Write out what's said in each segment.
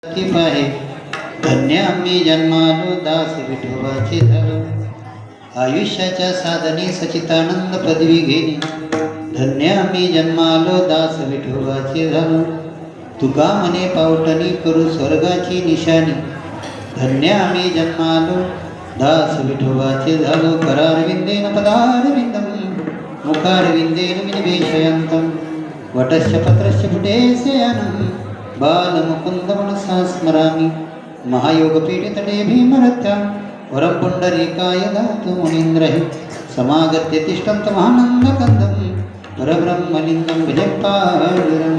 पाहे धन्य आम्ही जन्मालो दास विठोबाचे झालो. आयुष्याच्या साधने सचितानंद पदवी घेणे. धन्य आम्ही जन्मालो दास विठोबाचे झालो. तुका म्हणे पावटणी करू स्वर्गाची निशाणी. धन्य आम्ही जन्मालो दास विठोबाचे झालो. करारविंदेन पदारविंदम मुखारविंदेन विनिवेशयंतम वटस्य पत्रस्य फुटेशयनम बालमुकुंद मनसा स्मरामि. महायोगपीठतटे भीमरथ्यां वरं पुण्डरीकाय दातु मुनीन्द्रहि समागत्य तिष्ठन्त महानन्दकन्दं परब्रह्मलिङ्गं भजपालुरम्.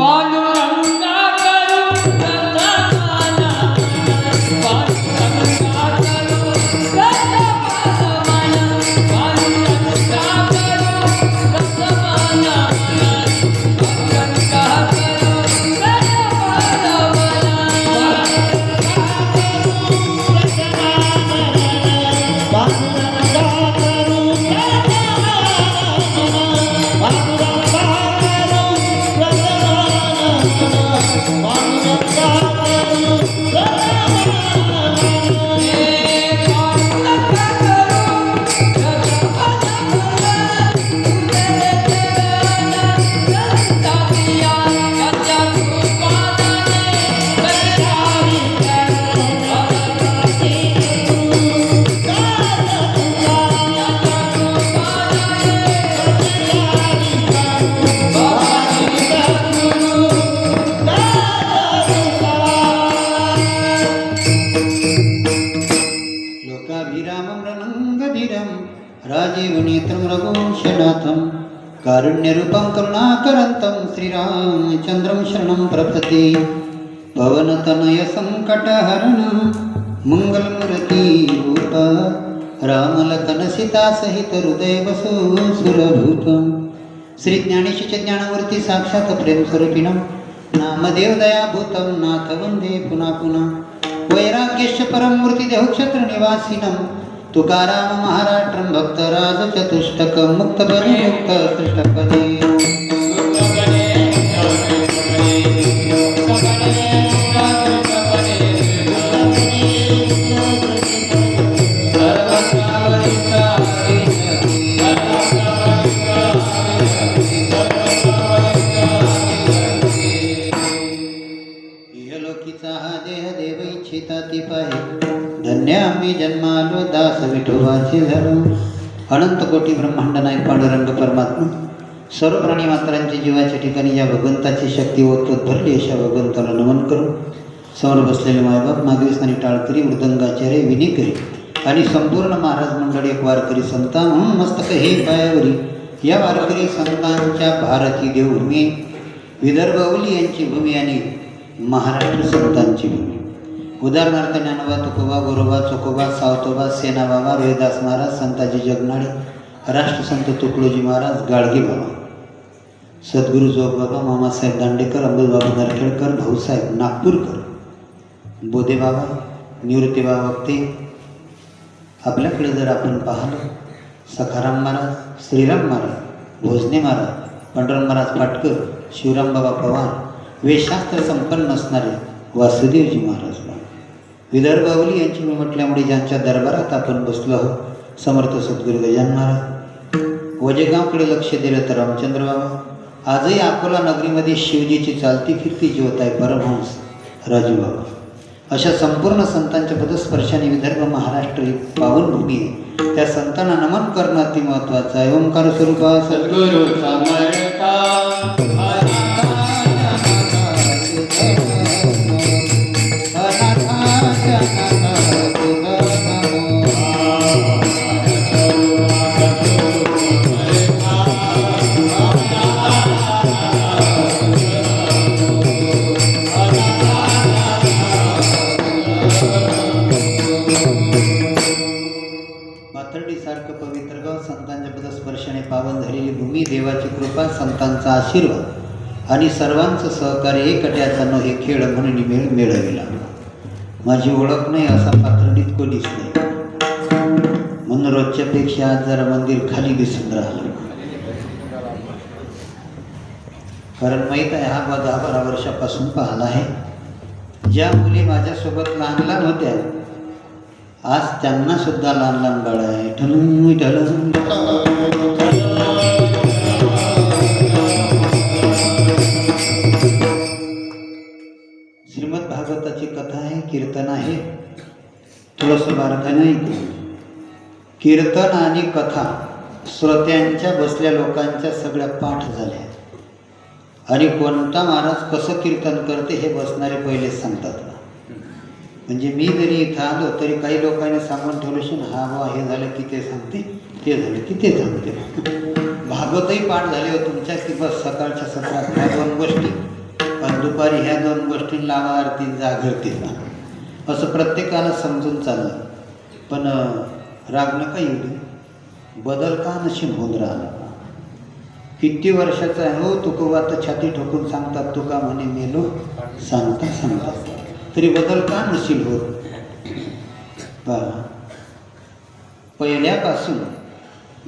राजीवनेत्रं रघुवंशनाथं कारुण्यरूपं करुणाकरन्तं श्रीरामचन्द्रं शरणं प्रपद्ये. पवनतनय संकटहरणं मङ्गलमूर्ति रूप रामलखन सीता सहित हृदय वसु सुरभूपं. श्री ज्ञानेश ज्ञानमूर्ती साक्षात् प्रेमस्वरूपिणं नामदेव दयाभूतं नाथ वंदे पुनः पुनः. वैराग्यश्च परमूर्ति देहक्षेत्र निवासिनं तुकाराम महाराष्ट्रं भक्तराज चतुष्टक मुक्त बने मुक्त सृष्टपदे. इहलोकीचा हा देह देव इच्छिता ती पाहे. धन्य आम्ही जन्मालो दास विठोबाचे झालो. अनंत कोटी ब्रह्मांड नायक पांडुरंग परमात्मा सर्व प्राणी मात्रांच्या जीवाच्या ठिकाणी या भगवंताची शक्ती ओतवत भरली अशा भगवंताला नमन करून समोर बसलेले मायबाप मागवीस्थानी टाळकरी मृदंगाचार्य विनिकरी आणि संपूर्ण महाराज मंडळी एक वारकरी संतान म्हणून मस्तक हे पायावरी या वारकरी संतांच्या भारती देवभूमी विदर्भ औली यांची भूमी आणि महाराष्ट्र संतांची भूमी. उदाहरणार्थ ज्ञानोबा तुकोबा गोरोबा चोकोबा सावतोबा सेनाबाबा रोहिदास महाराज संताजी जगनाळे राष्ट्रसंत तुकडोजी महाराज गाडगे बाबा सद्गुरू जोगबाबा मामासाहेब दांडेकर अमृतबाबा नरखेडकर भाऊसाहेब नागपूरकर बोधेबाबा निवृत्तीबाबा वक्ते. आपल्याकडे जर आपण पाहिलं सखाराम महाराज श्रीराम महाराज भोजने महाराज पांडुरंग महाराज पाटकर शिवरामबाबा पवार वेदशास्त्र संपन्न असणारे वासुदेवजी महाराज विदर्भ औली यांची मी म्हटल्यामुळे ज्यांच्या दरबारात आपण बसलो आहोत समर्थ सद्गुरू गजानन महाराज. वजेगावकडे लक्ष दिलं तर रामचंद्र बाबा. आजही अकोला नगरीमध्ये शिवजीची चालती फिरती ज्योत आहे परमहंस राजू बाबा. अशा संपूर्ण संतांच्या पदस्पर्शाने विदर्भ महाराष्ट्र ही पावनभूमी आहे. त्या संतांना नमन करणं अति महत्त्वाचं आहे. ओंकार स्वरूपा सद्गुरू समर्था सारखं पवित्र गाव संतांच्या पदस्पर्शाने पावन झालेली भूमी देवाची कृपा संतांचा आशीर्वाद आणि सर्वांचं सहकार्य एकट्याचा न हे खेळ म्हणून मिळविला. माझी ओळख नाही असा पात्रडीत कोणीच नाही म्हणून रोजच्यापेक्षा आज जरा मंदिर खाली दिसून राहिलं. कारण माहीत आहे हा 10-12 वर्षापासून पाहिला आहे. ज्या मुली माझ्यासोबत लहान लहान होत्या आज त्यांना सुद्धा लहान लहान बाळ आहे. श्रीमद भागवताची कथा आहे, कीर्तन आहे. थोडंसं बारकाईने ऐकू. कीर्तन आणि कथा श्रोत्यांच्या बसल्या लोकांच्या सगळ्या पाठ झाल्या आणि कोणता महाराज कसं कीर्तन करते हे बसणारे पहिलेच सांगतात. म्हणजे मी जरी इथं आलो तरी काही लोकांनी सांगून ठेवलं हा बा हे झालं की ते सांगते, ते झालं की ते सांगते. भागवतही पाठ झाले हो तुमच्या की बस सकाळच्या सत्रात ह्या 2 गोष्टी आणि दुपारी ह्या 2 गोष्टी लावा आरती जागरतील असं प्रत्येकाला समजून चाललं. पण राग नका येऊ, बदल का नशीब होऊन राहिला. किती वर्षाचा आहे हो तुकोबा तर छाती ठोकून सांगतात तुका म्हणे मेलो सांगता सांगतात तरी बदल का नशील होत. पहा पहिल्यापासून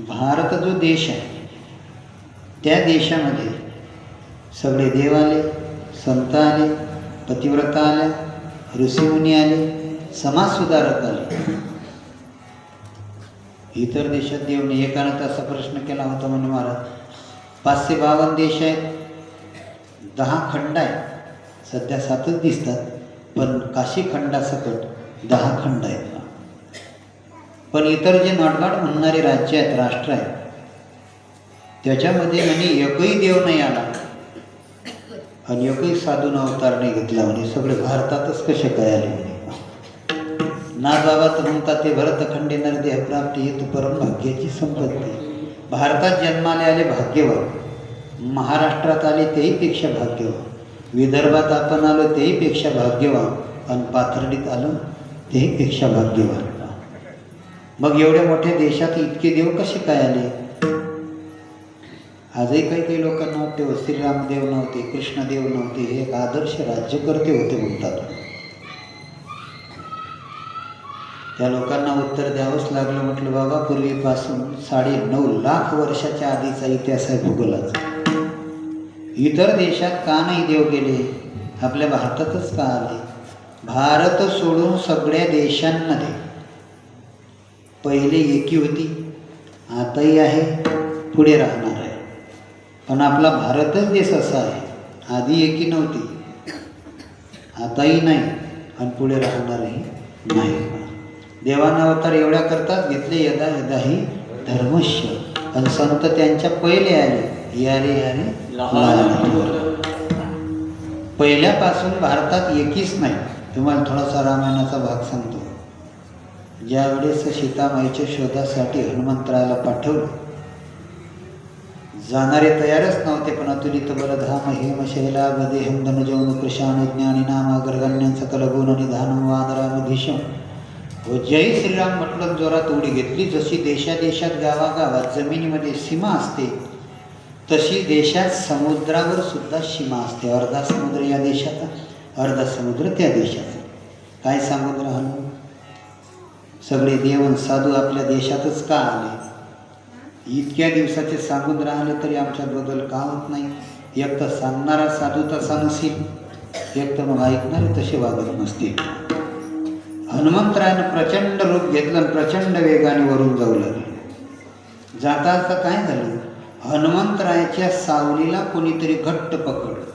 भारत जो देश आहे त्या देशामध्ये सगळे देव आले, संत आले, पतिव्रता आल्या, ऋषीमुनी आले, समाजसुधारक आले. इतर देशात देव नाही. एकानं तर असा प्रश्न केला होता म्हणे महाराज 552 देश आहेत, 10 खंड आहेत, सध्या 7च दिसतात पण काशी खंडासकट 10 खंड आहेत. पण इतर जे नॉटगाड म्हणणारे राज्य आहेत, राष्ट्र आहेत, त्याच्यामध्ये म्हणे एकही देव नाही आला आणि एकही साधून अवतार नाही घेतला. म्हणे सगळे भारतातच कसे काय आले म्हणे. नाथबाबा तर म्हणतात ते भरतखंडे नरदेह प्राप्ती हेतू परम भाग्याची संपत्ती. भारतात जन्माला आले भाग्यवान, महाराष्ट्रात आले तेही पेक्षा भाग्यवान, विदर्भात आपण आलो तेही पेक्षा भाग्यवान आणि पाथर्डीत आलो तेही पेक्षा भाग्यवान. मग एवढ्या मोठ्या देशात इतके देव कसे काय आले. आजही काही लोकांना वाटते श्रीरामदेव नव्हते, कृष्णदेव नव्हते, हे एक आदर्श राज्यकर्ते होते म्हणतात. त्या लोकांना उत्तर द्यावंच लागलं. म्हटलं बाबा पूर्वीपासून 9.5 लाख वर्षाच्या आधीचा इतिहास आहे भूगोलाचा. इतर देशात का नाही देव गेले, आपल्या भारतातच का आले. भारत सोडून सगळ्या देशांमध्ये पहिले एकी होती, आताही आहे, पुढे राहणार आहे. पण आपला भारतच देश असा आहे, आधी एकी नव्हती, आताही नाही आणि पुढे राहणारही नाही. देवाना अवतार एवढ्या करतात घेतले यदा यदाही धर्मश्य आणि संत त्यांच्या पहिले आले यारे यारे पहिल्यापासून भारतात एकीच नाही. तुम्हाला थोडासा रामायणाचा भाग सांगतो. ज्यावेळेस सीतामाईच्या शोधासाठी हनुमंतरायाला पाठवलं, जाणारे तयारच नव्हते. पण अतुलित बलधाम हेम शैला गदेहम धनुजौन कृशाण ज्ञानी नाम अग्रगण्यं सकल गुण निधानम वानरामधीशम. हो जय श्रीराम म्हटलं जोरात उडी घेतली. जशी देशादेशात गावागावात जमिनीमध्ये सीमा असते तशी देशात समुद्रावर सुद्धा सीमा असते. अर्धा समुद्र या देशाचा, अर्धा समुद्र त्या देशाचा. काय सांगून राहिलो, सगळे देवन साधू आपल्या देशातच का आले. इतक्या दिवसाचे सांगून राहिले तरी आमच्यात बदल का होत नाही. एक तर सांगणारा साधू तसा नसेल, एक तर मग ऐकणारे तसे वागत नसतील. हनुमंतरायानं प्रचंड रूप घेतलं आणि प्रचंड वेगाने वरून जाऊ लागले. जाता जाता काय झालं, हनुमंतरायाच्या सावलीला कोणीतरी घट्ट पकडलं.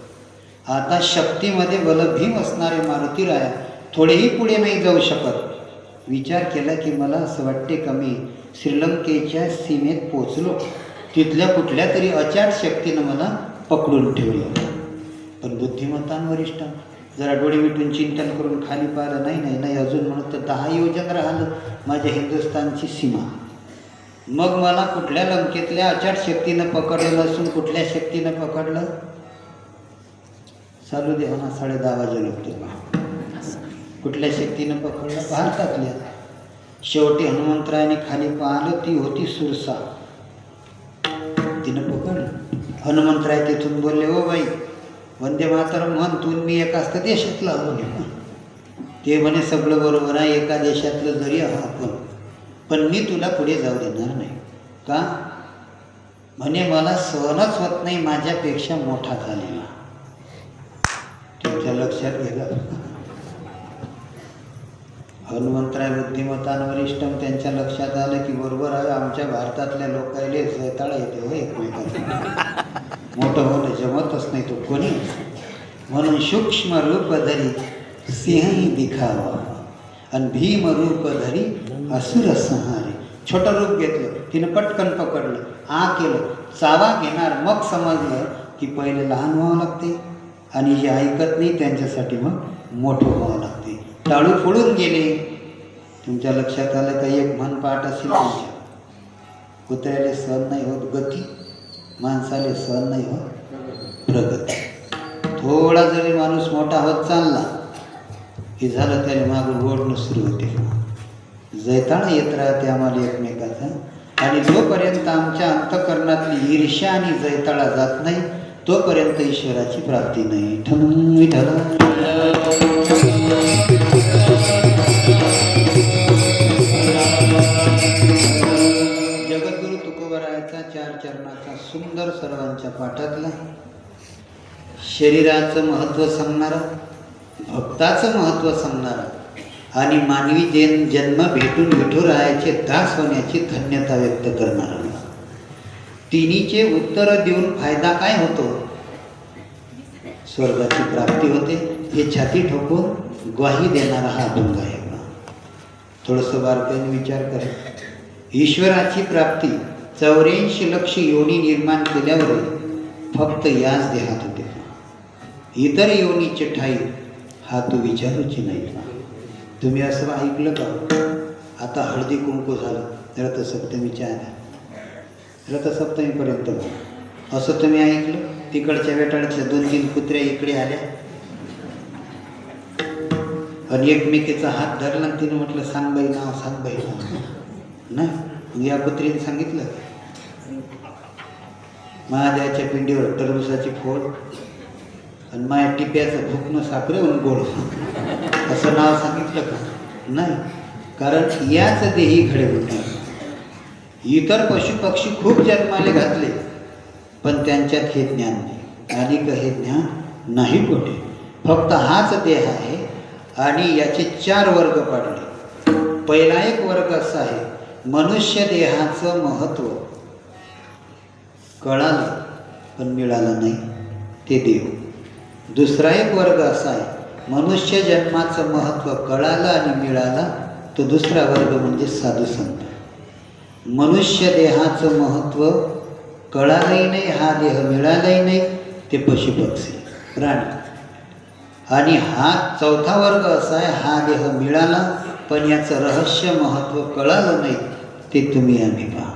आता शक्तीमध्ये बलभीम असणारे मारुतीराया थोडेही पुढे नाही जाऊ शकत. विचार केला की मला असं वाटते का मी श्रीलंकेच्या सीमेत पोचलो, तिथल्या कुठल्या तरी अचाट शक्तीनं मला पकडून ठेवलं. पण बुद्धिमत्तांवरिष्ठ जरा डोळे मिटून चिंतन करून खाली पाहिलं, नाही अजून म्हणत तर 10 योजन राहिलं माझ्या हिंदुस्थानची सीमा. मग मला कुठल्या लंकेतल्या अचाट शक्तीनं पकडलं असून कुठल्या शक्तीनं पकडलं, चालू दे ना 10:30 वाजे लोक. कुठल्या शक्तीनं पकडलं, भारतातल्या. शेवटी हनुमंतरायाने खाली पाहिलं, ती होती सुरसा, तिनं पकडलं. हनुमंतराय तिथून बोलले, ओ बाई वंदे मातरम म्हण तू, मी एका असतं देशातला म्हणे. ते म्हणे सगळं बरोबर आहे, एका देशातलं जरी आपण, पण मी तुला पुढे जाऊ देणार नाही. का म्हणे मला सहनच होत नाही माझ्यापेक्षा मोठा झालेला. तुमच्या लक्षात गेलं. हनुमंतराय बुद्धिमतान वरिष्ठम त्यांच्या लक्षात आलं की बरोबर आहे आमच्या भारतातल्या लोकायले जैताळा येते हो एकमेकांना. मोठं होणं जमतच नाही तो कोणी. म्हणून सूक्ष्म रूप धरी सिंहही दिखावा आणि भीम रूप धरी असुर संहारी. छोटं रूप घेतलं, तिनं पटकन पकडलं, केलं, चावा घेणार, मग समजलं की पहिले लहान व्हावं लागते आणि जे ऐकत नाही त्यांच्यासाठी मग मोठं व्हावं लागते. टाळू फोडून गेले. तुमच्या लक्षात आलं काही एक म्हण पाठ असेल तुमच्या. कुत्र्याले सहन नाही होत गती, माणसाले सहन नाही होत प्रगती. थोडा जरी माणूस मोठा होत चालला की झालं त्याने मागून ओढणं सुरू होते. जैताळा येत राहते आम्हाला एकमेकाचा. आणि जोपर्यंत आमच्या अंतःकरणातली ईर्ष्या आणि जैताळा जात नाही तोपर्यंत ईश्वराची प्राप्ती नाही. जगद्गुरु तुकोबरायाचा 4 चरणाचा सुंदर सर्वांच्या पाठातला शरीराचं महत्त्व सांगणारा, भक्ताचं महत्त्व सांगणारा आणि मानवी जन्म भेटून विठुरायाचे दास होण्याची धन्यता व्यक्त करणारा. तिन्हीचे उत्तर देऊन फायदा काय होतो? स्वर्गाची प्राप्ती होते. हे छाती ठोकून ग्वाही देणारा हा अभंग आहे. थोडंसं बारकाईने विचार करा. ईश्वराची प्राप्ती 84 लक्ष योनी निर्माण केल्यावर फक्त याच देहात होते. इतर योनीचे ठाई हा तू विचारूची नाही. तुम्ही असं ऐकलं का? आता हळदी कुंकू झालं, रथसप्तमीच्या आल्या, रथसप्तमीपर्यंत असं तुम्ही ऐकलं? तिकडच्या वेटाळच्या 2-3 कुत्र्या इकडे आल्या आणि एकमेकीचा हात धरला आणि तिने म्हटलं सांग बाई नाव, सांग बाई नाव. नाही, या कुत्रीने सांगितलं महादेवाच्या पिंडीवर टरबुसाची फोड आणि माझ्या टिप्याचं भुकणं साखरेहून गोड असं नाव सांगितलं का? नाही, कारण याच देही घडे होते. इतर पशुपक्षी खूप जन्माले घातले पण त्यांच्यात हे ज्ञान नाही आणि हे ज्ञान नाही कुठे. फक्त हाच देह आहे आणि याचे 4 वर्ग पाडले. पहिला एक वर्ग असा आहे, मनुष्य देहाचं महत्त्व कळालं पण मिळालं नाही ते देव. दुसरा एक वर्ग असा आहे, मनुष्य जन्माचं महत्त्व कळालं आणि मिळालं तो दुसरा वर्ग म्हणजे साधू संत. मनुष्य देहाचं महत्त्व कळालंही नाही, हा देह मिळालाही नाही ते पशुपक्षी प्राणी. आणि हा चौथा वर्ग असा आहे, हा देह मिळाला पण याचं रहस्य महत्त्व कळालं नाही ते तुम्ही आम्ही पहा.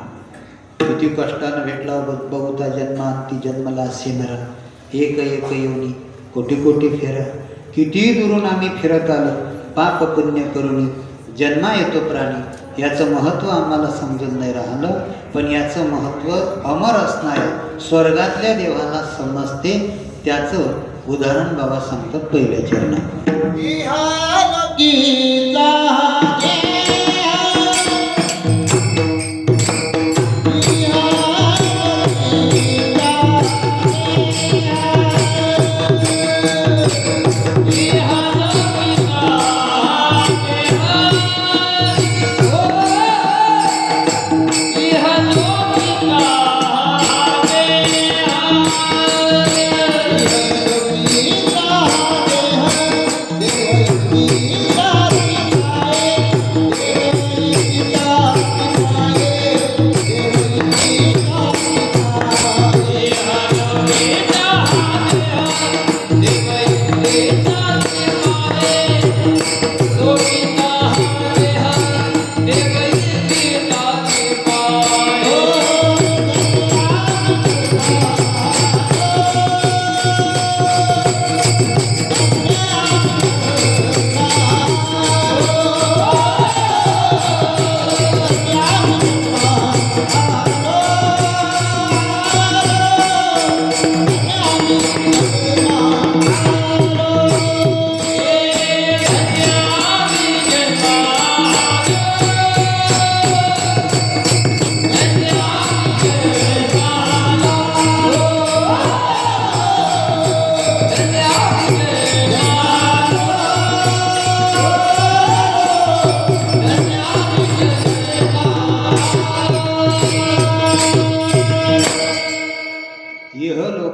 किती कष्टानं भेटला बहुता जन्मांती जन्मला सेनर एक योनी कोटी कोटी फेरा. किती दुरून आम्ही फिरत आलो पाप पुण्य करून जन्मा येतो प्राणी. याचं महत्त्व आम्हाला समजून नाही राहिलं पण याचं महत्त्व अमर असणाऱ्या स्वर्गातल्या देवाला समजते. त्याचं उदाहरण बाबा सांगतात पहिल्या चरणात. Thank you.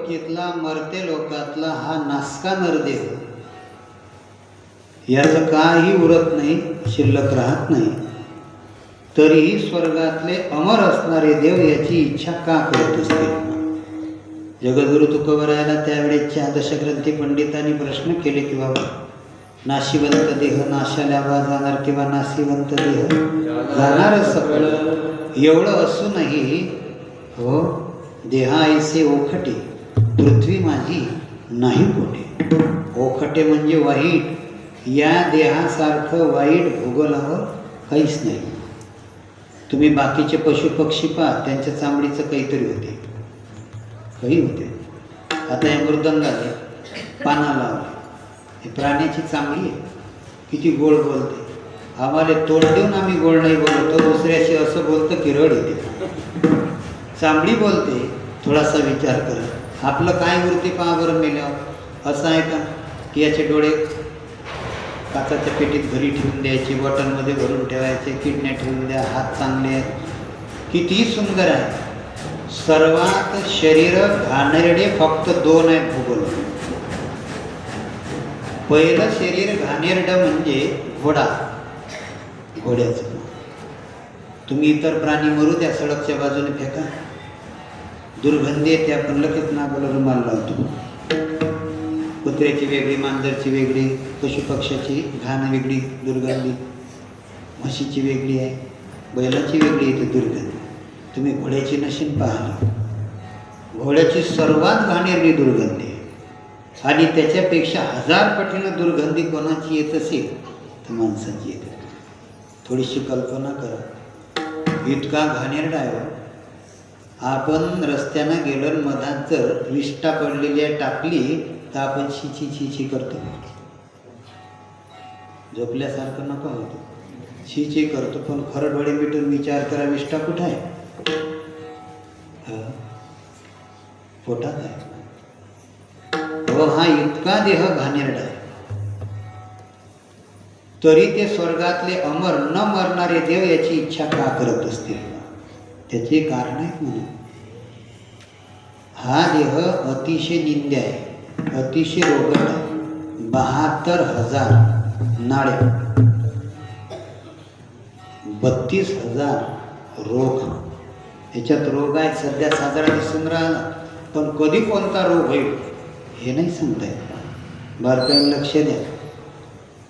वृत्तीतला मरते लोकातला हा नासका नरदेह याचं काही उरत नाही, शिल्लक राहत नाही, तरीही स्वर्गातले अमर असणारे देव याची इच्छा का करत असते? जगद्गुरु तुकोबरायाला त्यावेळेच्या दशग्रंथी पंडितांनी प्रश्न केले की बाबा, नाशिवंत देह नाशाला जाणार किंवा नाशिवंत देह जाणारच सकळ, एवढं असूनही हो देहा ऐसे ओखटे पृथ्वी माझी नाही पोटे. ओखटे म्हणजे वाईट, या देहासारखं वाईट भूगोलावर काहीच नाही. तुम्ही बाकीचे पशु पक्षी पहा, त्यांच्या चामडीचं काहीतरी होते, काही होते. आता हे मृदंगाले पाना लावले, हे प्राण्याची चामडी आहे, किती गोड बोलते. आम्हाला तोंड देऊन आम्ही गोड नाही बोलतो, दुसऱ्याशी असं बोलतं की रड येते. चामडी बोलते. थोडासा विचार करा, आपलं काय वृत्ती पहा बरं मेल्यावर. असं आहे का की याचे डोळे काचाच्या पेटीत घरी ठेवून द्यायचे, बॉटलमध्ये भरून ठेवायचे, किडण्या ठेवून द्या, हात चांगले आहेत, किती सुंदर आहे. सर्वात शरीर घाणेरडे फक्त दोन आहेत भूगोल. पहिलं शरीर घाणेरडं म्हणजे घोडा, घोड्याचं. तुम्ही इतर प्राणी मरू द्या, सडकच्या बाजूने फेका, दुर्गंधी येते, आपण लगेच नाकाला रुमाल लावतो. कुत्र्याची वेगळी, मांजरची वेगळी, पशुपक्ष्याची घाण वेगळी दुर्गंधी, म्हशीची वेगळी आहे, बैलाची वेगळी येते दुर्गंधी. तुम्ही घोड्याची नशीन पाहिली, घोड्याची सर्वात घाणेरडी दुर्गंधी आहे. आणि त्याच्यापेक्षा 1000 पटीनं दुर्गंधी कोणाची येत असेल तर माणसाची येते. थोडीशी कल्पना करा, इतका घाणेरडा आहे. आपण रस्त्यानं गेलो, मधात जर विष्ठा पडलेली आहे टाकली तर आपण छिची छिची करतो, झोपल्यासारखं नको होतो, छिची करतो. पण खरं डोळे मिटून विचार करा, विष्ठा कुठं आहे? पोटात आहे. हो, हा इतका देह घाणेरडा आहे, तरी ते स्वर्गातले अमर न मरणारे देव याची इच्छा का करत असतील? त्याचे कारण आहे म्हणून. हा देह अतिशय निंद्य आहे, अतिशय रोगट आहे. 72,000 नाड्या, 32,000 रोग. याच्यात रोग आहेत, सध्या साजरा दिसून राहिला, पण कधी कोणता रोग होईल हे नाही सांगता येत. बारकाईने लक्ष द्या.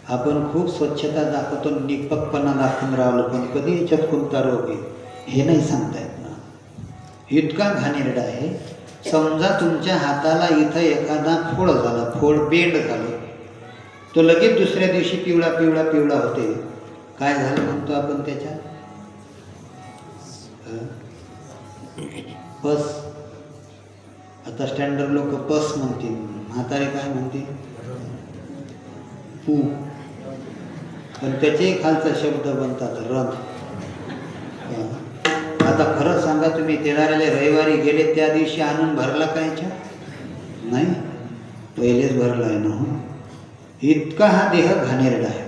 आपण खूप स्वच्छता दाखवतो, निपकपणा दाखवून राहिलो, पण कधी याच्यात कोणता रोग आहे हे नाही सांगता येत ना. इतका घाणेरडा आहे. समजा तुमच्या हाताला इथं एखादा फोड झाला, फोड बेंड झालं, तो लगेच दुसऱ्या दिवशी पिवळा पिवळा पिवळा होते. काय झालं म्हणतो आपण त्याच्यात? पस. आता स्टँडर्ड लोक पस म्हणतील, म्हातारे काय म्हणतील? पू. पण त्याचे खालचा शब्द बनतात रथ. आता खरं सांगा, तुम्ही तेलाऱ्याला रविवारी गेले त्या दिवशी आणून भरला कायच्या? नाही, पहिलेच भरला आहे ना. इतका हा देह घाणेरडा आहे,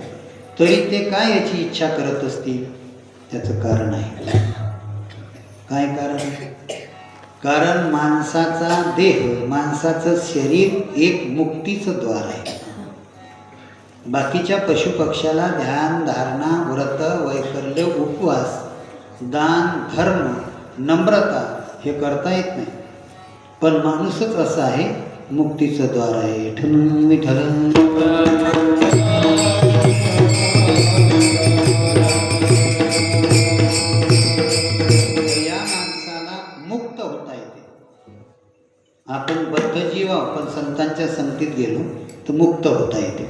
तरी ते काय याची इच्छा करत असतील? त्याचं कारण आहे. काय कारण? कारण माणसाचा देह, माणसाचं शरीर एक मुक्तीचं द्वार आहे. बाकीच्या पशुपक्ष्याला ध्यान, धारणा, व्रत, वैकल्य, उपवास, दान, धर्म, नम्रता हे करता येत नाही. पण माणूसच असा आहे, मुक्तीचं द्वार आहे. विठ्ठल या माणसाला मुक्त होता येते. आपण बद्ध जीव, आपण संतांच्या संगतीत गेलो तर मुक्त होता येते,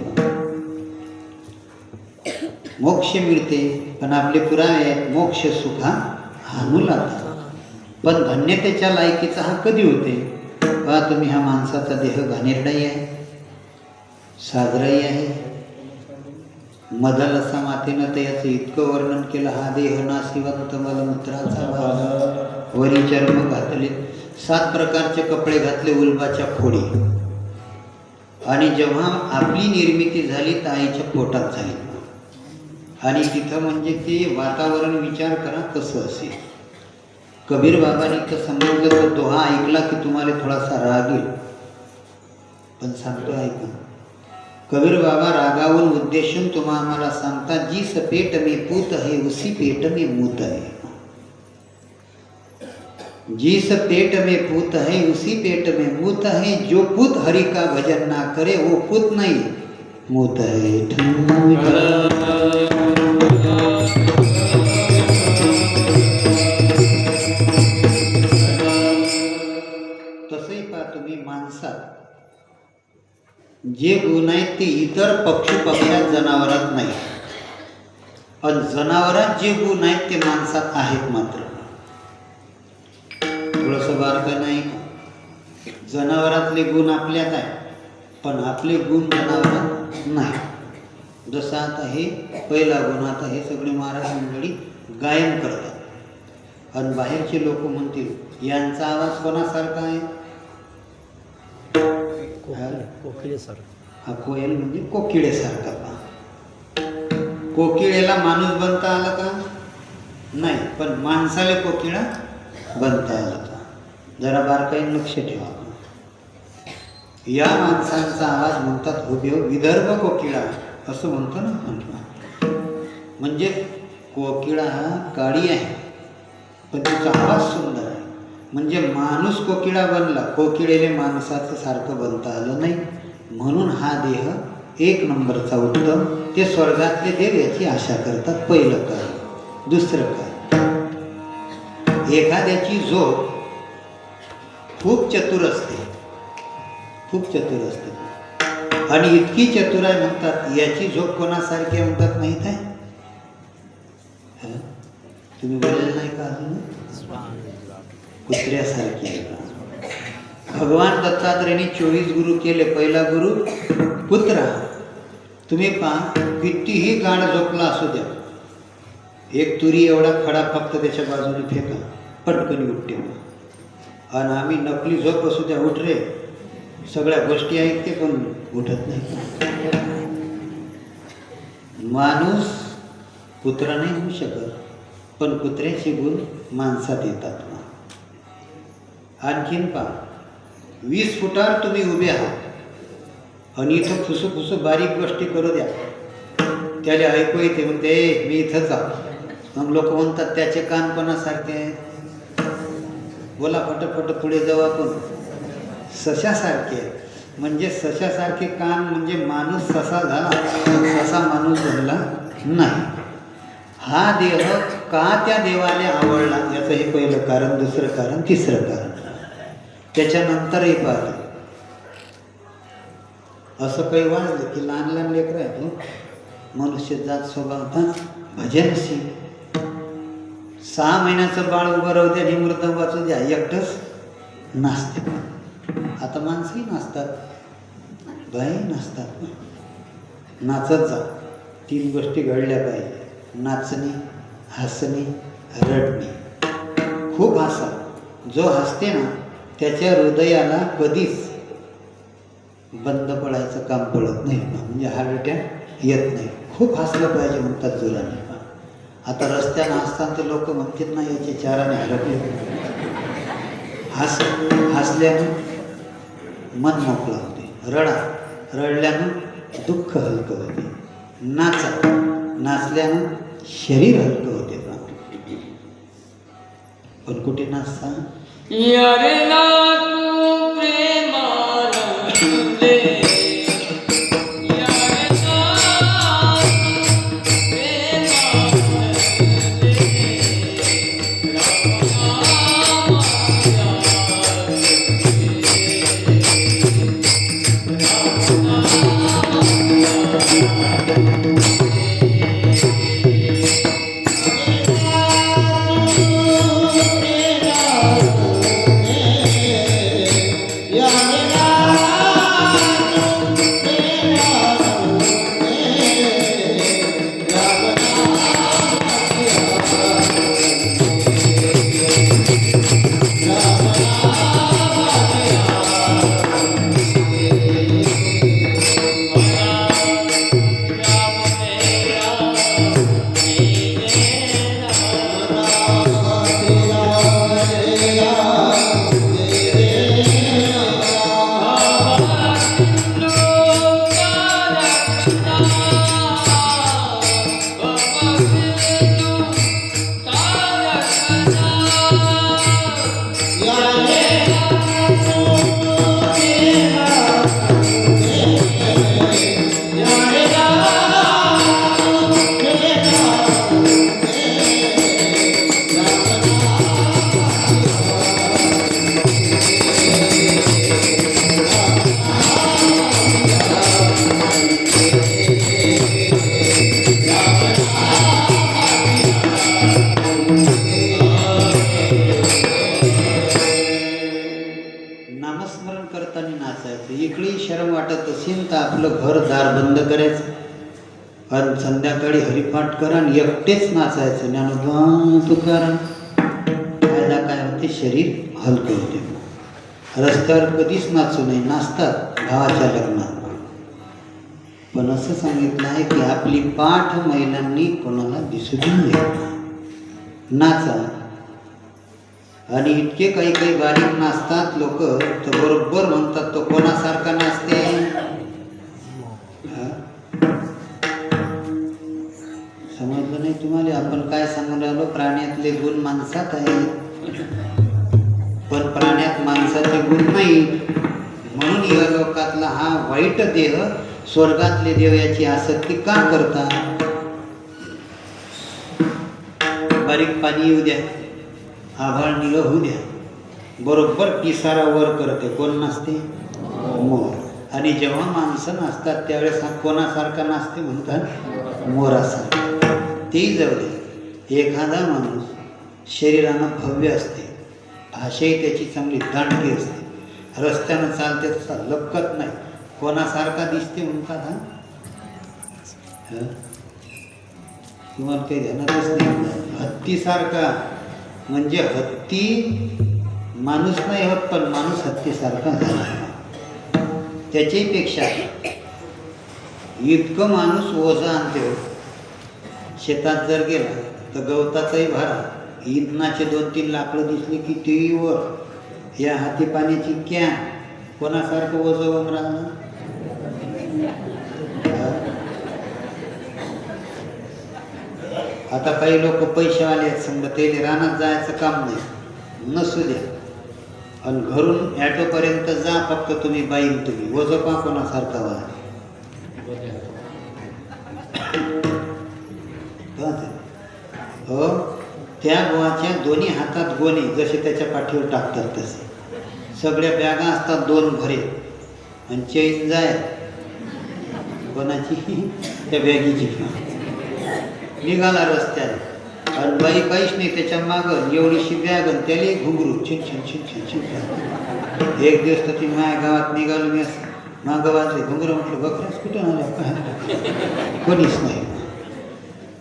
मोक्ष मिळते. पण आपले पुरावे आहेत, मोक्ष सुखा हानू लागतात. पण धन्यतेच्या लायकीचा हा कधी होते? पहा तुम्ही, हा माणसाचा देह घाणेरडाही आहे, साजराही आहे. मधल असा मातेनं तर याचं इतकं वर्णन केलं. हा देह नाशिवंत मलमूत्राचा भाग, वरी चर्म घातले, 7 प्रकारचे कपडे घातले, उल्बाच्या फोडी. आणि जेव्हा आपली निर्मिती झाली तर आईच्या पोटात झाली. आणि तिथं म्हणजे ते वातावरण विचार करा कसं असेल. कबीर बाबांनी तर समजलं तर दोहा ऐकला की तुम्हाला थोडासा राग येईल, पण सांगतो ऐका. कबीर बाबा रागावून उद्देशून तुम्हा आम्हाला सांगतात, जिस पेट में पूत है उसी पेट में मूत है. जिस पेट में पूत है उसी पेट में मूत है. जो पूत हरि का भजन ना करे वो पूत नहीं मूत है. तसंही पहा तुम्ही, माणसात जे गुण आहेत ते इतर पक्षी पक्ष्यात जनावरात नाही, आणि जनावरात जे गुण आहेत ते माणसात आहेत. मात्र थोडंसं बारकं नाही, जनावरातले गुण आपल्यात आहे पण आपले गुण जनावरात नाही. जसं आता हे पहिला गुण, आता हे सगळे महाराज मंडळी गायन करतात आणि बाहेरचे लोक म्हणतील यांचा आवाज कोणासारखा आहे? हा कोयल म्हणजे कोकिळेसारखा. कोकिळेला माणूस बनता आला का? नाही, पण माणसाला कोकिळा बनता आला का? जरा बारकाईने लक्ष ठेवा. या माणसांचा आवाज म्हणतात हुबेहूब विदर्भ कोकिळा असं म्हणतो ना. म्हणजे कोकिळा हा काळी आहे पण तिचा आवाज सुंदर आहे. म्हणजे माणूस कोकिळा बनला, कोकिळेले माणसाचं सारखं बनता आलं नाही. म्हणून हा देह एक नंबरचा उत्तम. ते स्वर्गातले देव याची आशा करतात. पहिलं काय. दुसरं काय, एखाद्याची झोप खूप चतुर असते, खूप चतुर असते, आणि इतकी चतुर आहे म्हणतात याची झोप कोणासारखी म्हणतात माहीत आहे? तुम्ही बोलले नाही का अजून? कुत्र्यासारखी आहे. भगवान दत्तात्रेयांनी 24 गुरु केले. पहिला गुरु कुत्रा. तुम्ही पहा, कितीही गाढ झोपला असू द्या, एक तुरी एवढा खडा फक्त त्याच्या बाजूने फेका, पटकन उठते. आणि आम्ही नकली झोप असू द्या, उठ रे, सगळ्या गोष्टी ऐकते पण उठत नाही. माणूस कुत्रा नाही होऊ शकत, पण कुत्र्याचे गुण माणसात येतात. आणखीन पहा, 20 फुटावर तुम्ही उभे आहात आणि इथं फुसूफुसू बारीक गोष्टी करू द्या, त्याला ऐकू येते, म्हणते मी इथंच आहो. मग लोक म्हणतात त्याचे कान कोणासारखे आहेत? बोला फटफट पुढे जाऊ आपण. सशासारखे आहे. म्हणजे सशासारखे कान म्हणजे माणूस ससा झाला, ससा माणूस बनला नाही. हा देह का त्या देवाला आवडला याचं हे पहिलं कारण. दुसरं कारण, तिसरं कारण. त्याच्यानंतरही पाहतो, असं काही वाजलं की लहान लहान लेकरं आहेत, मनुष्य जात स्वभावता भजनशी. 6 महिन्याचं बाळ उभं राहू द्या, निमृत वाचून द्या, एकटंच नाचते. आता माणसंही नाचतात, बाई नाचतात. नाचत जा. 3 गोष्टी घडल्या पाहिजे: नाचणे, हसणे, रडणे. खूप हसा. जो हसते ना त्याच्या हृदयाला कधीच बंद पडायचं काम पडत नाही, म्हणजे हार्ट अटॅक येत नाही. खूप हसलं पाहिजे म्हणतात जोराने. आता रस्त्यानं हसताना तर लोक म्हणतात ना याचे चाराने हरपले. हसल्यानं मन मोकळं होते. रडल्यानं दुःख हलकं होते. नाचल्यानं शरीर हलकं होते. पण कुठे नाचता? यारे ना तू प्रेमानंदे, यारे ना तू प्रेमानंदे, राम आपलं घरदार बंद करायचं आणि संध्याकाळी हरिपाठ करा आणि एकटेच नाचायचं. ज्ञानोबा तुकाराम. फायदा काय होते? शरीर हलकं होते. रस्त्यावर कधीच नाचू नये. नाचतात भावाच्या लग्नात, पण असं सांगितलं आहे की आपली पाठ महिलांनी कोणाला दिसू देऊ नये. नाचा. आणि इतके काही काही बारीक नाचतात लोक, तर बरोबर म्हणतात तो कोणासारखा नाचते. समजलं नाही तुम्हाला? आपण काय सांगून राहिलो? प्राण्यातले गुण माणसात आहेत, पण प्राण्यात माणसाचे गुण नाही. म्हणून या लोकातला हा वाईट देह स्वर्गातले देव याची आसक्ती का करतात? बारीक पाणी येऊ द्या, आभाळ निळ होऊ द्या, बरोबर पिसारा वर करते. कोण नाचते? मोर. आणि जेव्हा माणसं नाचतात त्यावेळेस हा कोणासारखा नाचते म्हणतात? मोरासारखा. तेही जाऊ दे. एखादा माणूस शरीरानं भव्य असते, भाषाही त्याची चांगली दांडगी असते, रस्त्यानं चालते तसा लपकत नाही, कोणासारखा दिसते म्हणतात? हा, तुम्हाला काही ध्यानातच नाही. हत्तीसारखा. म्हणजे हत्ती माणूस नाही होत, पण माणूस हत्तीसारखा झाला. त्याच्याही पेक्षा इतकं माणूस ओझं आणते हो. शेतात जर गेला तर गवताचाही भारा, इंधनाचे 2-3 लाकडं दिसले की तेही वर. या हाती पाण्याची कॅन कोणासारखं ओझं होऊन राहिलं. आता काही लोक पैसेवाले आहेत, समजा ते रानात जायचं काम नाही, नसू द्या, आणि घरून ॲटोपर्यंत जा फक्त तुम्ही बाईन. तुम्ही ओझं पा कोणासारखा व्हा. हो, त्या गोवाच्या दोन्ही हातात गोणे जसे त्याच्या पाठीवर टाकतात तसे. सगळ्या बॅगा असतात 2 भरे, आणि चैन जाय कोणाची? त्या बॅगीची. निघाला रस्त्याने, आणि बाई काहीच नाही त्याच्या मागं, एवढीशी बॅग आणि त्याला घुंगरू छिन छिन छिन छिन छिन. एक दिवस तर ती माझ्या गावात निघालो मी, मागं वाजले घुंगरू. म्हटलं बकऱ्याच कुठं आल्या काय? कोणीच नाही.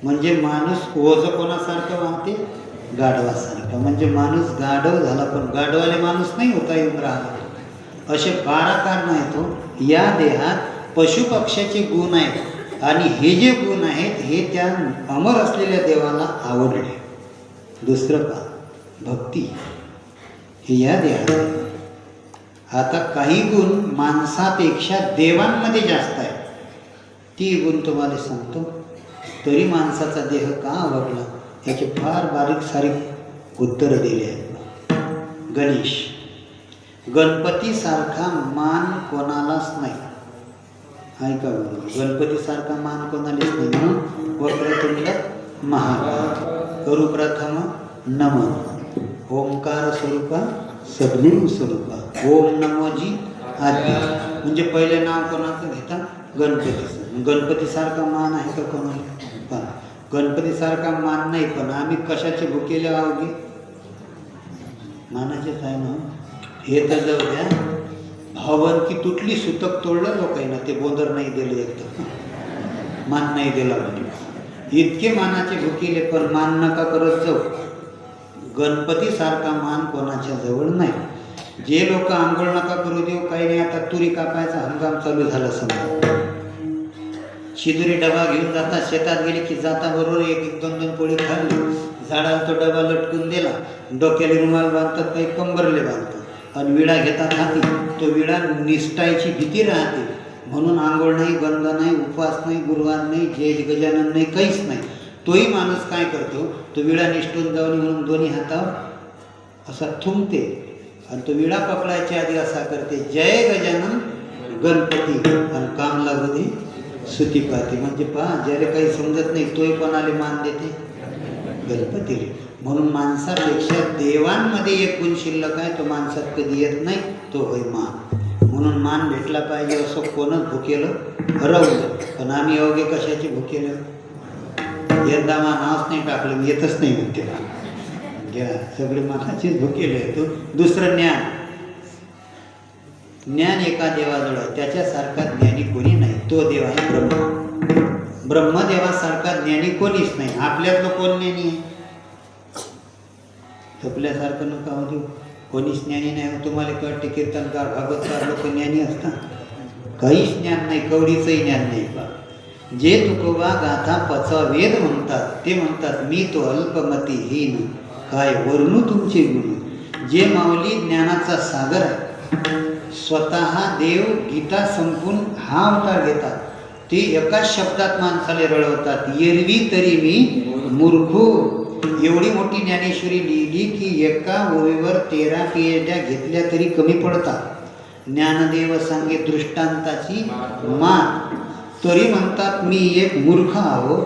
म्हणजे माणूस ओझं कोणासारखं वाहते? गाढवासारखं. म्हणजे माणूस गाढव झाला, पण गाढवाले माणूस नाही होता येऊन राहिला. असे 12 कारणं आहेत हो. या देहात पशुपक्ष्याचे गुण आहेत, आणि हे जे गुण आहेत हे त्या अमर असलेल्या देवाला आवडले. दुसरं का? भक्ती. हे या देहात आहे. आता काही गुण माणसापेक्षा देवांमध्ये जास्त आहे. ती गुण तुम्हाला सांगतो. तरी माणसाचा देह का आवडला याचे फार बारीक सारीक उत्तरं दिले आहेत. गणेश. गणपतीसारखा मान कोणालाच नाही. ऐका बरोबर, गणपतीसारखा मान कोणालाच नाही. म्हणून वक्रतुंड महाकाय, करू प्रथम नमन, ओंकार स्वरूपा सद्गुरू स्वरूपा, ओम नमोजी आद्य. म्हणजे पहिले नाव कोणाचं घेतात? गणपतीचं. गणपतीसारखा मान आहे का कोणाला? गणपतीसारखा मान नाही, पण आम्ही कशाचे भुकेले आहोत? मानाचेच आहे ना. हे तर जाऊ द्या, भावनकी तुटली सुतक तोडलं लोकांना, ते बोंदर नाही दिलं, एकदम मान नाही दिला म्हणजे. इतके मानाचे भुकेले, पण मान नका करत जाऊ. गणपतीसारखा मान कोणाच्या जवळ नाही. जे लोक आंघोळ नका करू देऊ, काही नाही. आता तुरी कापायचा हंगाम चालू झाला समजा, शिदुरी डबा घेऊन जातात, शेतात गेले की जाता बरोबर 1-2 पोळी खाल्ली, झाडाला तो डबा लटकून दिला, डोक्याला रुमाल बांधतात, काही कंबरले बांधतात, आणि विडा घेतात हाती. तो विडा निसटायची भीती राहते, म्हणून आंघोळ नाही, गंध नाही, उपवास नाही, गुरुवार नाही, जय गजानन नाही, काहीच नाही. तोही माणूस काय करतो? तो विडा निसटून जाऊन म्हणून दोन्ही हातावर असा थुंकते, आणि तो विडा पकडायच्या आधी असा करते, जय गजानन गणपती, आणि काम लागू दे सुती पाहते. म्हणजे पहा, ज्याला काही समजत नाही तोही कोणाला मान देते? गणपतीला. म्हणून माणसापेक्षा देवांमध्ये एक गुण शिल्लक आहे, तो माणसात कधी येत नाही, तो होय मान. म्हणून मान भेटला पाहिजे असं कोणच भुकेलं हरवलं. पण आम्ही अवघे कशाचे भुकेलं? यंदा नावच नाही टाकलं, येतच नाही म्हणते. घ्या, सगळे मानाचेच भुकेले. तो दुसरं ज्ञान. ज्ञान एका देवाजवळ आहे, त्याच्यासारखा ज्ञानी कोणी नाही. तो देव आहे ब्रह्म. ब्रह्मदेवासारखा ज्ञानी कोणीच नाही. आपल्यातलं कोण ज्ञानी आहे? आपल्यासारखं नका हो देऊ. कोणीच ज्ञानी नाही. तुम्हाला कळते कीर्तनकार भागवतकार लोक ज्ञानी असतात? काहीच ज्ञान नाही, कवडीचंही ज्ञान नाही. जे तुकोबा गाथा पचा वेद म्हणतात ते म्हणतात मी तो अल्पमतीहीन, काय वर्णू तुमचे गुरु. जे माऊली ज्ञानाचा सागर आहे, स्वतः देव गीता संपून हा अवतार घेतात, ते एकाच शब्दात माणसाला रळवतात. एरवी तरी मी मूर्खो. एवढी मोठी ज्ञानेश्वरी लिहिली की एका ओळीवर 13 PhD घेतल्या तरी कमी पडतात. ज्ञानदेव सांगे दृष्टांताची मात, तरी म्हणतात मी एक मूर्ख आहो.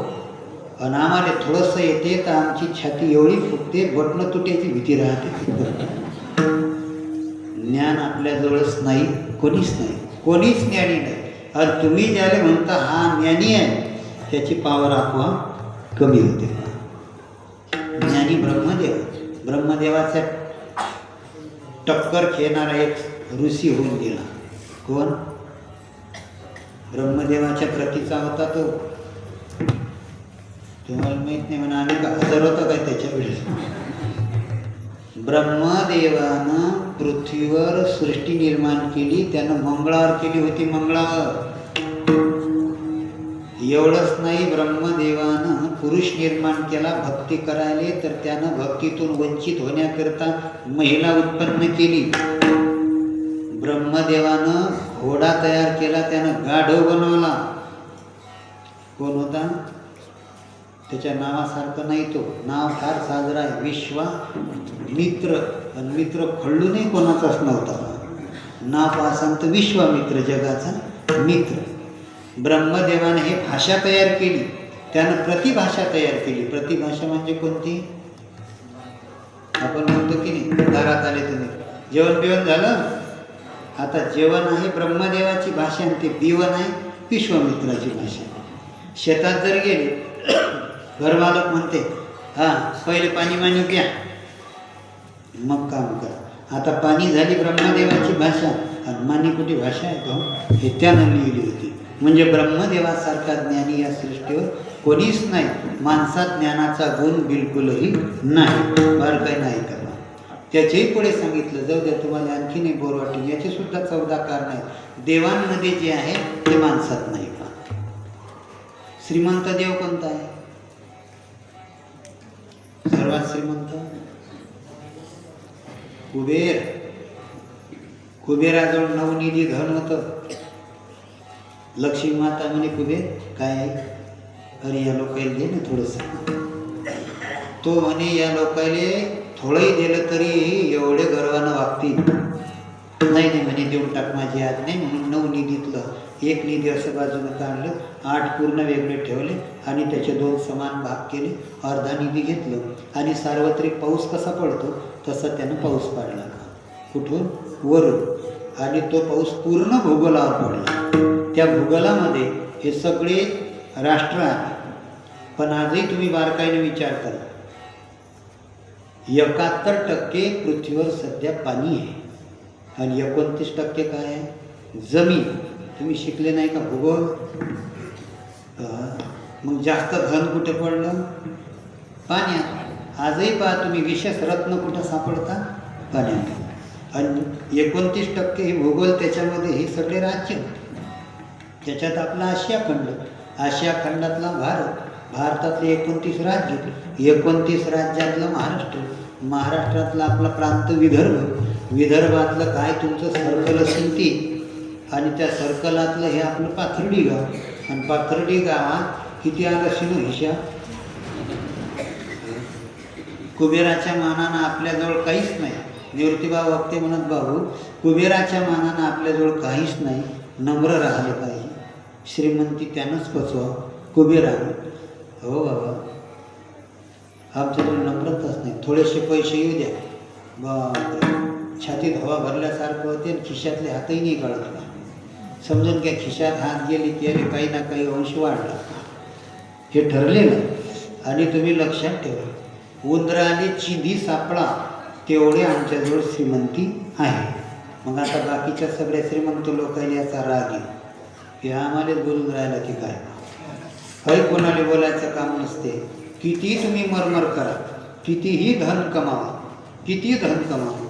आणि आम्हाला थोडंसं येते तर आमची छाती एवढी फुगते, बटणं तुटायची भीती राहते. ज्ञान आपल्याजवळच नाही, कोणीच नाही, कोणीच ज्ञानी नाही. आणि तुम्ही ज्याला म्हणता हा ज्ञानी आहे, त्याची पावर आपोआप कमी होते. ज्ञानी ब्रह्मदेव. ब्रह्मदेवाचा टक्कर खेळणारा एक ऋषी होऊन गेला. कोण? ब्रह्मदेवाच्या प्रतीचा होता तो. तुम्हाला माहित नाही म्हणा, आम्ही हजर होतो काय त्याच्या वेळेस. ब्रह्मदेवानं पृथ्वीवर सृष्टी निर्माण केली, त्यानं मंगळावर केली होती. मंगळावर एवढंच नाही, ब्रह्मदेवानं पुरुष निर्माण केला भक्ती करायले, तर त्यानं भक्तीतून वंचित होण्याकरता महिला उत्पन्न केली. ब्रह्मदेवानं घोडा तयार केला, त्यानं गाढव बनवला. कोण होता? त्याच्या नावासारखं नाही तो. नाव फार साजरा आहे, विश्वामित्र. आणि मित्र खळूनही कोणाचाच नव्हता. नाव पासांत विश्वामित्र, जगाचा मित्र. ब्रह्मदेवाने हे भाषा तयार केली, त्यानं प्रतिभाषा तयार केली. प्रतिभाषा म्हणजे कोणती? आपण म्हणतो की नाही, दारात आले तुम्ही, जेवण बिवण झालं? आता जेवण आहे ब्रह्मदेवाची भाषा, आणि ते बिवण आहे विश्वामित्राची भाषा. शेतात जर गेले, घरमालक म्हणते हां पहिले पाणी मानी प्या, मग काम करा. आता पाणी झाली ब्रह्मदेवाची भाषा, आणि मानी कुठे भाषा आहे तो? हे त्यानं लिहिली होती. म्हणजे ब्रह्मदेवासारखा ज्ञानी या सृष्टीवर कोणीच नाही. माणसात ज्ञानाचा गुण बिलकुलही नाही, फार काही नाही करणार. त्याच्याही पुढे सांगितलं, जाऊ द्या तुम्हाला आणखी नाही बोर वाटेल, याचे सुद्धा 14 कारण आहेत. देवांमध्ये जे आहे ते माणसात नाही. श्रीमंत देव कोणता आहे? सर्वात श्रीमंत कुबेर. कुबेराजवळ नवनिधी धन होतं. लक्ष्मी माता म्हणे कुबेर काय आहे? अरे या लोकायला दे ना थोडंसं. तो म्हणे या लोकायले थोडंही दिलं तरी एवढे गर्वानं वागतील. नाही नाही म्हणे देऊन टाक, माझी आज नाही. म्हणून 9 निधीतलं 1 निधी असं बाजूनं काढलं, 8 पूर्ण वेगळे ठेवले आणि त्याचे 2 समान भाग केले. अर्धा निधी घेतलं आणि सार्वत्रिक पाऊस कसा पडतो तसा त्यानं पाऊस पाडला. कुठून? वरून. आणि तो पाऊस पूर्ण भूगोलावर पडला. त्या भूगोलामध्ये हे सगळे राष्ट्र आहेत. पण आजही तुम्ही बारकाईने विचार करा, 71% पृथ्वीवर सध्या पाणी आहे आणि 29% काय आहे? जमीन. तुम्ही शिकले नाही का भूगोल? मग जास्त धन कुठे पडलं? पाण्यात. आजही पहा तुम्ही, विशेष रत्न कुठं सापडता? पाण्यात. आणि 29% हे भूगोल, त्याच्यामध्ये हे सगळे राज्य. त्याच्यात आपला आशिया खंड, आशिया खंडातला भारत, भारतातले 29 राज्य, 29 राज्यातलं महाराष्ट्र, महाराष्ट्रातला आपला प्रांत विदर्भ, विदर्भातलं काय तुमचं सर्कल असेल ती, आणि त्या सर्कलातलं हे आपलं पाथर्डी गाव. आणि पाथर्डी गावात किती आलं शिनो हिशा? कुबेराच्या मानानं आपल्याजवळ काहीच नाही. निवृत्तीबाब वक्ते म्हणत, भाऊ कुबेराच्या मानानं आपल्याजवळ काहीच नाही, नम्र राहिलं पाहिजे. श्रीमंती त्यानंच पचवा, कुबेरानं. हो बाबा, आमच्याजवळ नम्रताच नाही. थोडेसे पैसे येऊ द्या, बापरे छातीत हवा भरल्यासारखं होते आणि खिशातले हातही नाही काढत. समजून घ्या, खिशात हात गेले की अरे काही ना काही अंश वाढला, हे ठरलेलं. आणि तुम्ही लक्षात ठेवा, उंदराने चिंधी सापळा तेवढे आमच्याजवळ श्रीमंती आहे. मग आता बाकीच्या सगळ्या श्रीमंत लोकांनी याचा राग येईल की आम्हालाच बोलून राहिला की काय. काही कोणाला बोलायचं काम नसते. कितीही तुम्ही मरमर करा, कितीही धन कमावा, किती धन कमावा,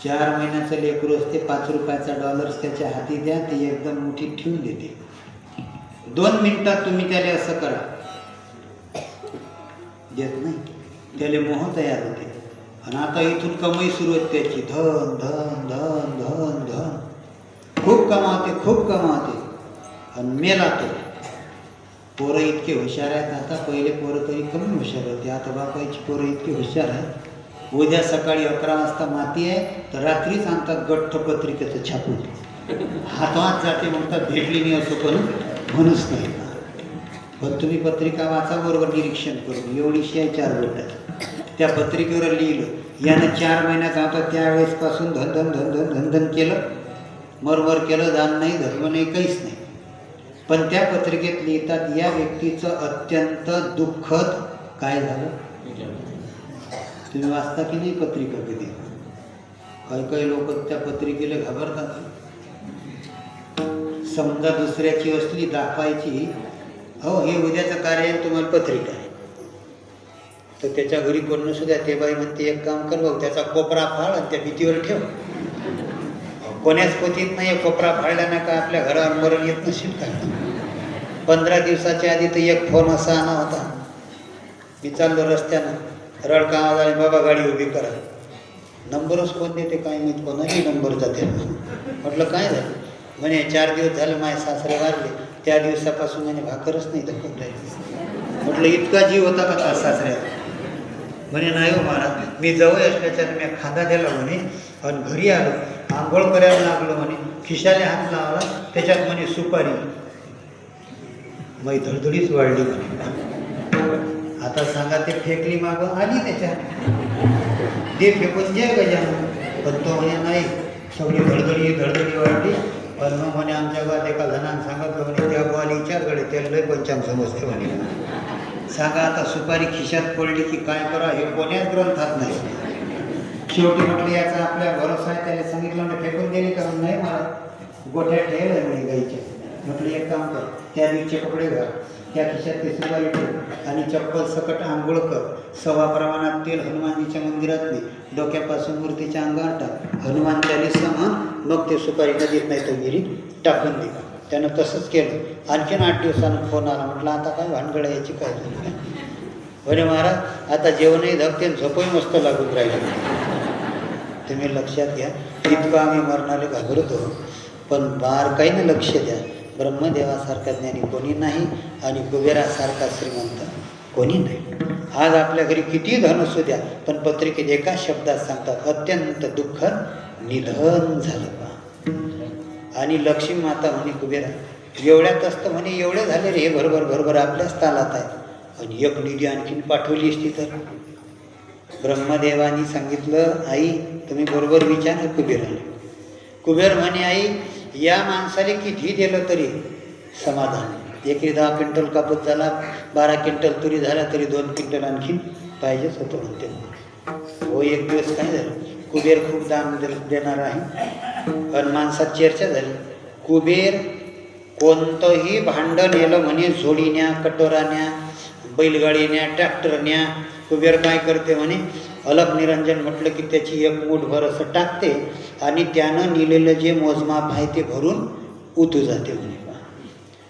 4 महिन्याचं लेकरू असते, 5 रुपयाचा डॉलर्स त्याच्या हाती द्या, ते एकदम मुठीत ठेवून देते. 2 मिनिटात तुम्ही त्याला असं करा, देत नाही. त्याला मोह तयार होते. आणि आता इथून कमाई सुरू होते त्याची, धन धन धन धन धन, खूप कमावते, खूप कमावते. आणि मेला तो. पोरं इतके हुशार आहेत आता, पहिले पोरं तरी कमी हुशार होते, आता बापाची पोरं इतके हुशार आहेत. उद्या सकाळी 11 वाजता माती आहे तर रात्रीच आणतात गठ्ठ पत्रिकेचं छापून, हातात जाते, म्हणतात भेटली नाही असं पण म्हणूच नाही. पण तुम्ही पत्रिका वाचा, बरोबर निरीक्षण करून, एवढीशी आहे 4 बोटात, त्या पत्रिकेवर लिहिलं यानं 4 महिन्यात आता त्यावेळेसपासून धन धन धन धन धन धन केलं, मरमर केलं, दान नाही, धर्म नाही, काहीच नाही. पण त्या पत्रिकेत लिहितात या व्यक्तीचं अत्यंत दुःखद काय झालं. तुम्ही वाचता की नाही पत्रिका कधी? काही लोक त्या पत्रिकेला घाबरतात. समजा दुसऱ्याची असली दाखवायची, हो हे उद्याचं कार्य आहे, तुम्हाला पत्रिका आहे, तर त्याच्या घरी कोण नसू द्या, ते बाई म्हणते एक काम कर भाऊ, त्याचा कोपरा फाळ आणि त्या भीतीवर ठेव. कोण्याच पोतीत नाही, कोपरा फाळला ना का आपल्या घरावर मरण येत नसेल का? 15 दिवसाच्या आधी तर एक फोन असा आला होता, मी चाललो रस्त्यानं, रडका आवाज आला, बाबा गाडी उभी करा. नंबरच कोण देते काय माहीत, कोणाही नंबर जाते. म्हटलं काय झालं? म्हणे 4 दिवस झाले माझे सासरे वारले, त्या दिवसापासून म्हणे भाकरच नाही तर कोण राहिली. म्हटलं इतका जीव होता का त्या सासऱ्यात? म्हणे नाही हो महाराज, मी जवळ असल्याच्यानं मी खांदा दिला म्हणे, आणि घरी आलो, आंघोळ करायला लागलो म्हणे, खिशाला हात लावला, त्याच्यात म्हणे सुपारी, मग धडधडीच वाढली म्हणे. आता सांगा ते फेकली मागं आली त्याच्यात, ते फेकून जे गजानन. पण तो म्हणे नाही, सगळी धडधडी वाढली. पण मग म्हणे आमच्या गावात एका जणांना सांगितलं म्हणे, त्या बुवाला विचारकडे त्याला लय पंचांग समजते म्हणे. सांगा आता सुपारी खिशात पडली की काय करा, हे कोण्याच ग्रंथात नाही. शेवटी म्हटलं याचा आपल्या भरोसा आहे, त्याला सांगितलं म्हणजे फेकून दिली का? नाही मला गोठ्या ठेवलं आहे म्हणे गाईच्या. म्हटलं एक काम कर, त्या दिवशी कपडे घाल, त्या खिशात ते सुपारी ठेव, आणि चप्पल सकट आंघोळ कर, सव्वा प्रमाणात तेल हनुमानजीच्या मंदिरात दे, डोक्यापासून मूर्तीच्या अंगावर टाक, हनुमान चालीसा म्हण, मग ते सुपारी नदीत नाही तर विहिरीत टाकून दे. त्यानं तसंच केलं. आणखीन 8 दिवसानं फोन आला. म्हटलं आता काय भानगड याची काय झाली? म्हणे महाराज आता जेवणही धकते, झोपही मस्त लागून राहिलं. तुम्ही लक्षात घ्या, इतकं आम्ही मरणारे घाबरतो, पण बारकाईनं लक्ष द्या, ब्रह्मदेवासारखा ज्ञानी कोणी नाही, आणि कुबेरासारखा श्रीमंत कोणी नाही. आज आपल्या घरी किती धन असू द्या, पण पत्रिकेत एका शब्दात सांगतात अत्यंत दुःखद निधन झालं बा. आणि लक्ष्मी माता म्हणे कुबेरा एवढ्यात असतं म्हणे, एवढे झाले रे, भरभर आपल्याच तालात आहे, आणि एक निधी आणखीन पाठवली असती तर. ब्रह्मदेवानी सांगितलं आई तुम्ही बरोबर विचार. कुबेर म्हणे आई या माणसाने किती दिलं तरी समाधान. 10 क्विंटल कापूस झाला, 12 क्विंटल तुरी झाला तरी 2 क्विंटल आणखीन पाहिजेच होतं म्हणते. हो एक दिवस काय झालं, कुबेर खूप दान देणार आहे, पण माणसात चर्चा झाली. कुबेर कोणतंही भांडण येलं म्हणे, झोडीन्या, कटोरान्या, बैलगाडीन्या, ट्रॅक्टरन्या, कुबेर काय करते म्हणे, अलग निरंजन म्हटलं की त्याची 1 मूठभर असं टाकते, आणि त्यानं लिहिलेलं जे मोजमाप आहे ते भरून उतू जाते म्हणे.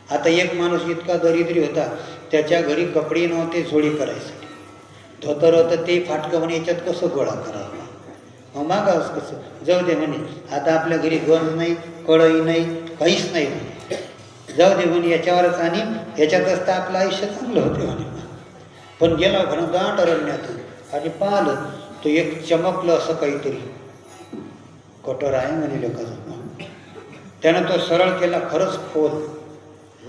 आता एक माणूस इतका दरिद्री होता, त्याच्या घरी कपडे नव्हते झोडी करायसाठी, धोतर होतं ते फाटकं म्हणे, याच्यात कसं गोळा करावं, मग मागावंच कसं, जाऊ दे म्हणे, आता आपल्या घरी गंज नाही, कढई नाही, काहीच नाही म्हणे, जाऊ दे म्हणे याच्यावरच, आणि याच्यातच तर आपलं आयुष्य चांगलं होते म्हणे. पण गेला म्हणून दाट अरण्यातून, आणि पाहिलं तो एक चमकलं असं काहीतरी कटोरा आहे म्हणे लोकांचं. त्यानं तो सरळ केला, खरंच खोल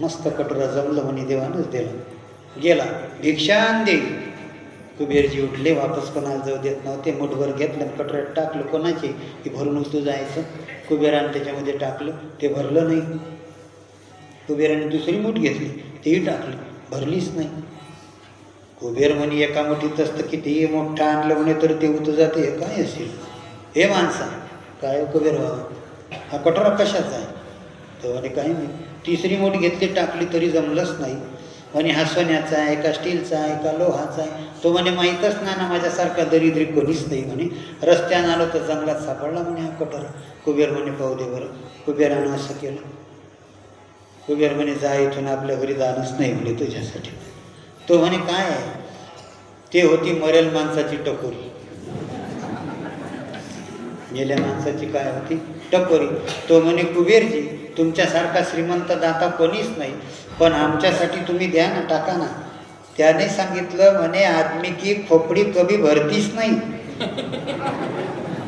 मस्त कटोरा जमलं म्हणे, देवानंच दिलं. गेला भिक्षान दे. कुबेरजी उठले, वापस कोणाला जाऊ देत नव्हते, मुठभर घेतलं, कटोऱ्यात टाकलं, कोणाचे की भरून उचलू जायचं. कुबेरानं त्याच्यामध्ये टाकलं, ते भरलं नाही. कुबेराने दुसरी मूठ घेतली, तेही टाकली, भरलीच नाही. कुबेर म्हणे एका मुठीत असतं कितीही मोठं आणलं म्हणे तर ते उतू जाते, हे काय असेल. हे माणसा काय कुबेर व्हावं, हा कटोरा कशाचा आहे? तो म्हणे काही नाही, तिसरी मूठ घेतली टाकली तरी जमलंच नाही. म्हणे हा सोन्याचा आहे का स्टीलचा आहे का लोहाचा आहे? तो म्हणे माहीतच नाही ना, माझ्यासारखा दरिद्री कोणीच नाही. म्हणे रस्त्यानं आलो तर जंगलात सापडला म्हणे हा कटोरा. कुबेर म्हणे पाहू दे बरं. कुबेरानं असं केलं. कुबेर म्हणे जा इथून, आपल्या घरी जाणंच नाही म्हणे तुझ्यासाठी. तो म्हणे काय आहे? ते होती मरेल माणसाची टकोरी. गेल्या माणसाची काय होती? टकोरी. तो म्हणे कुबेरजी तुमच्यासारखा श्रीमंत दाता कोणीच नाही, पण आमच्यासाठी तुम्ही द्या ना, टाका ना. त्याने सांगितलं म्हणे आदमी की खोपडी कभी भरतीच नाही.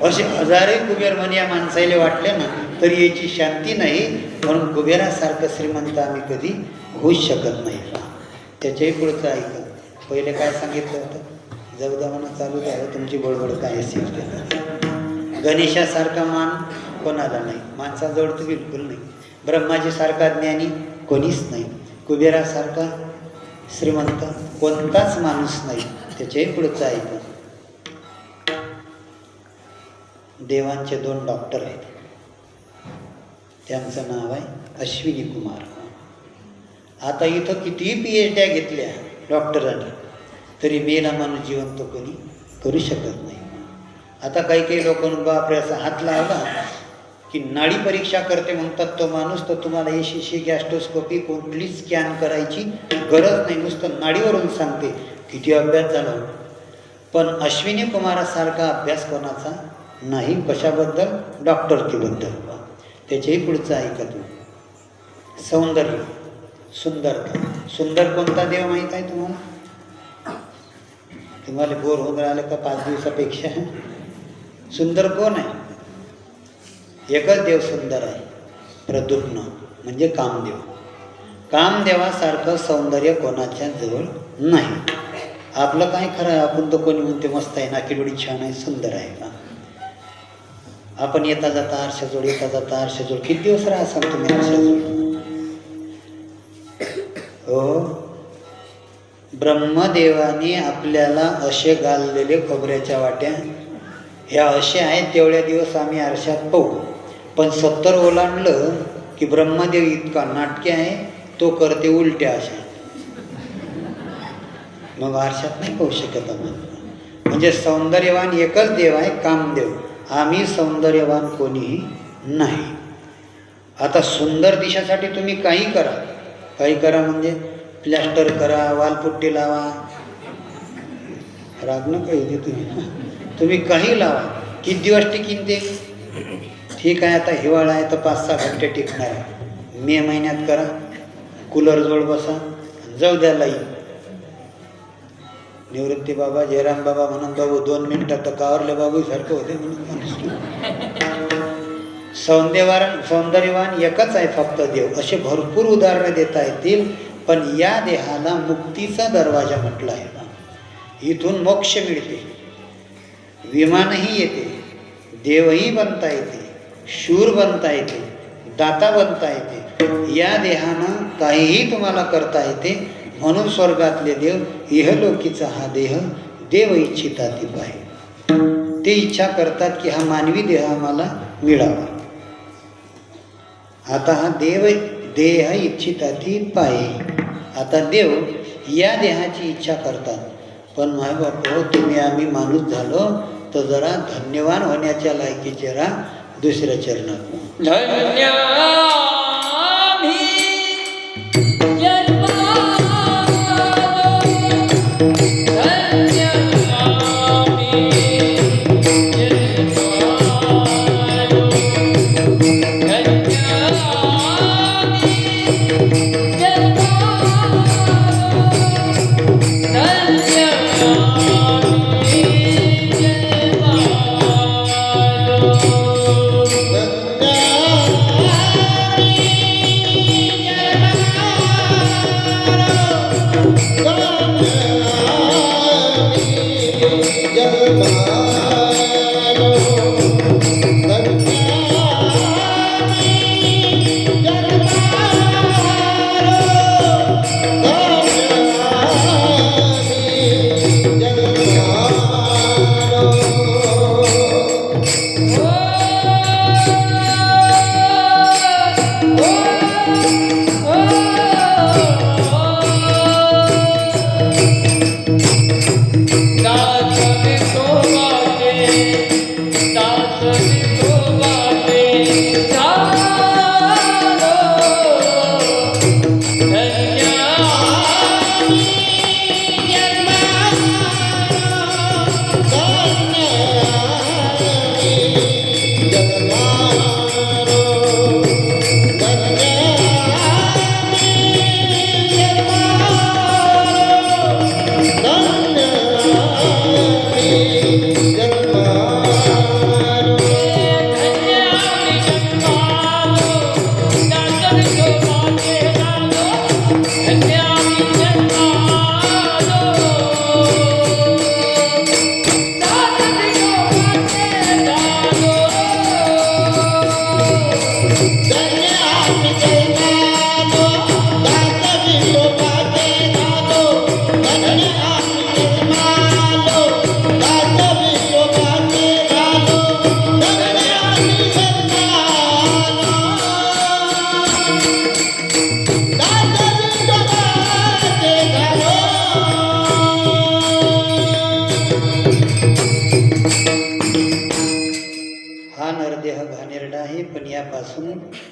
असे हजारे कुबेर म्हणे या माणसाला वाटले ना तरी याची शांती नाही, म्हणून कुबेरासारखं श्रीमंत आम्ही कधी होऊच शकत नाही. त्याच्याही पुढचं ऐका. पहिले काय सांगितलं होतं? जाऊ द्या म्हणा, चालू द्या तुमची बडबड काय असेल ते. गणेशासारखा मान कोणाला नाही, माणसाजवळ तर बिलकुल नाही. ब्रह्माजीसारखा ज्ञानी कोणीच नाही. कुबेरासारखा श्रीमंत कोणताच माणूस नाही. त्याच्याही पुढचं ऐका. देवांचे 2 डॉक्टर आहेत. त्यांचं नाव आहे अश्विनी कुमार. आता इथं कितीही PhD घेतल्या डॉक्टरांनी तरी मेला माणूस जिवंत कोणी करू शकत नाही. आता काही काही लोकांना बापरे असा हात लावला की नाडी परीक्षा करते म्हणतात तो माणूस, तर तुम्हाला ECG गॅस्ट्रोस्कोपी कुठली स्कॅन करायची गरज नाही, नुसतं नाडीवरून सांगते. किती अभ्यास झाला. पण अश्विनी कुमारासारखा अभ्यास कोणाचा नाही. कशाबद्दल? डॉक्टरकीबद्दल. त्याच्याही पुढचं ऐकत नाही. सौंदर्य, सुंदरता. सुंदर कोणता देव माहीत आहे तुम्हाला? तुम्हाला बोर होऊन राहिलं का 5 दिवसापेक्षा? सुंदर कोण आहे? एकच देव सुंदर आहे, प्रद्युम्न म्हणजे कामदेव. कामदेवासारखं सौंदर्य कोणाच्या जवळ नाही. आपलं काय खरं आहे? आपण तर कोणी म्हणते मस्त आहे, नाकीडोळी छान आहे, सुंदर आहे का? आपण येता जाता आरशाजवळ, येता जाता आरशाजवळ. किती दिवस राहा तुम्ही आरशाजवळ? हो, ब्रह्मदेवाने आपल्याला असे घाललेले खोबऱ्याच्या वाट्या ह्या असे आहेत. तेवढ्या दिवस आम्ही आरशात पाहू, पण 70 ओलांडलं की ब्रह्मदेव इतका नाटके आहे, तो करते उलट्या अशा. मग आरशात नाही पाहू शकत आम्हाला. म्हणजे सौंदर्यवान एकच देव आहे, कामदेव. आम्ही सौंदर्यवान कोणीही नाही. आता सुंदर दिशासाठी तुम्ही काही करा. काही करा म्हणजे प्लॅस्टर करा, वालपुट्टी लावा, राग नका येते तुम्ही काही लावा. किती दिवस टिकीन ते? ठीक आहे, आता हिवाळा आहे तर 5-6 घंटे टिकणार आहे. मे महिन्यात करा, कूलरजवळ बसा, जाऊ द्या लाईन. निवृत्ती बाबा, जयराम बाबा म्हणून बाबू 2 मिनिटात तर कावरले बाबू सारखं होते म्हणून. सौंदर्यवान एकच आहे फक्त देव. असे भरपूर उदाहरणं देता येतील, पण या देहाला मुक्तीचा दरवाजा म्हटला आहे. इथून मोक्ष मिळते, विमानही येते, देवही बनता येते, शूर बनता येते, दाता बनता येते. या देहानं काहीही तुम्हाला करता येते. म्हणून स्वर्गातले देव इहलोकीचा हा देह देव इच्छिता ती पाहे. ते इच्छा करतात की हा मानवी देह आम्हाला मिळावा. आता हा देह इच्छिता ती पाहे. आता देव या देहाची इच्छा करतात. पण माय बापो, तुम्ही आम्ही माणूस झालो तर जरा धन्यवान होण्याच्या लायकीचे राहा. दुसऱ्या चरणात धन्य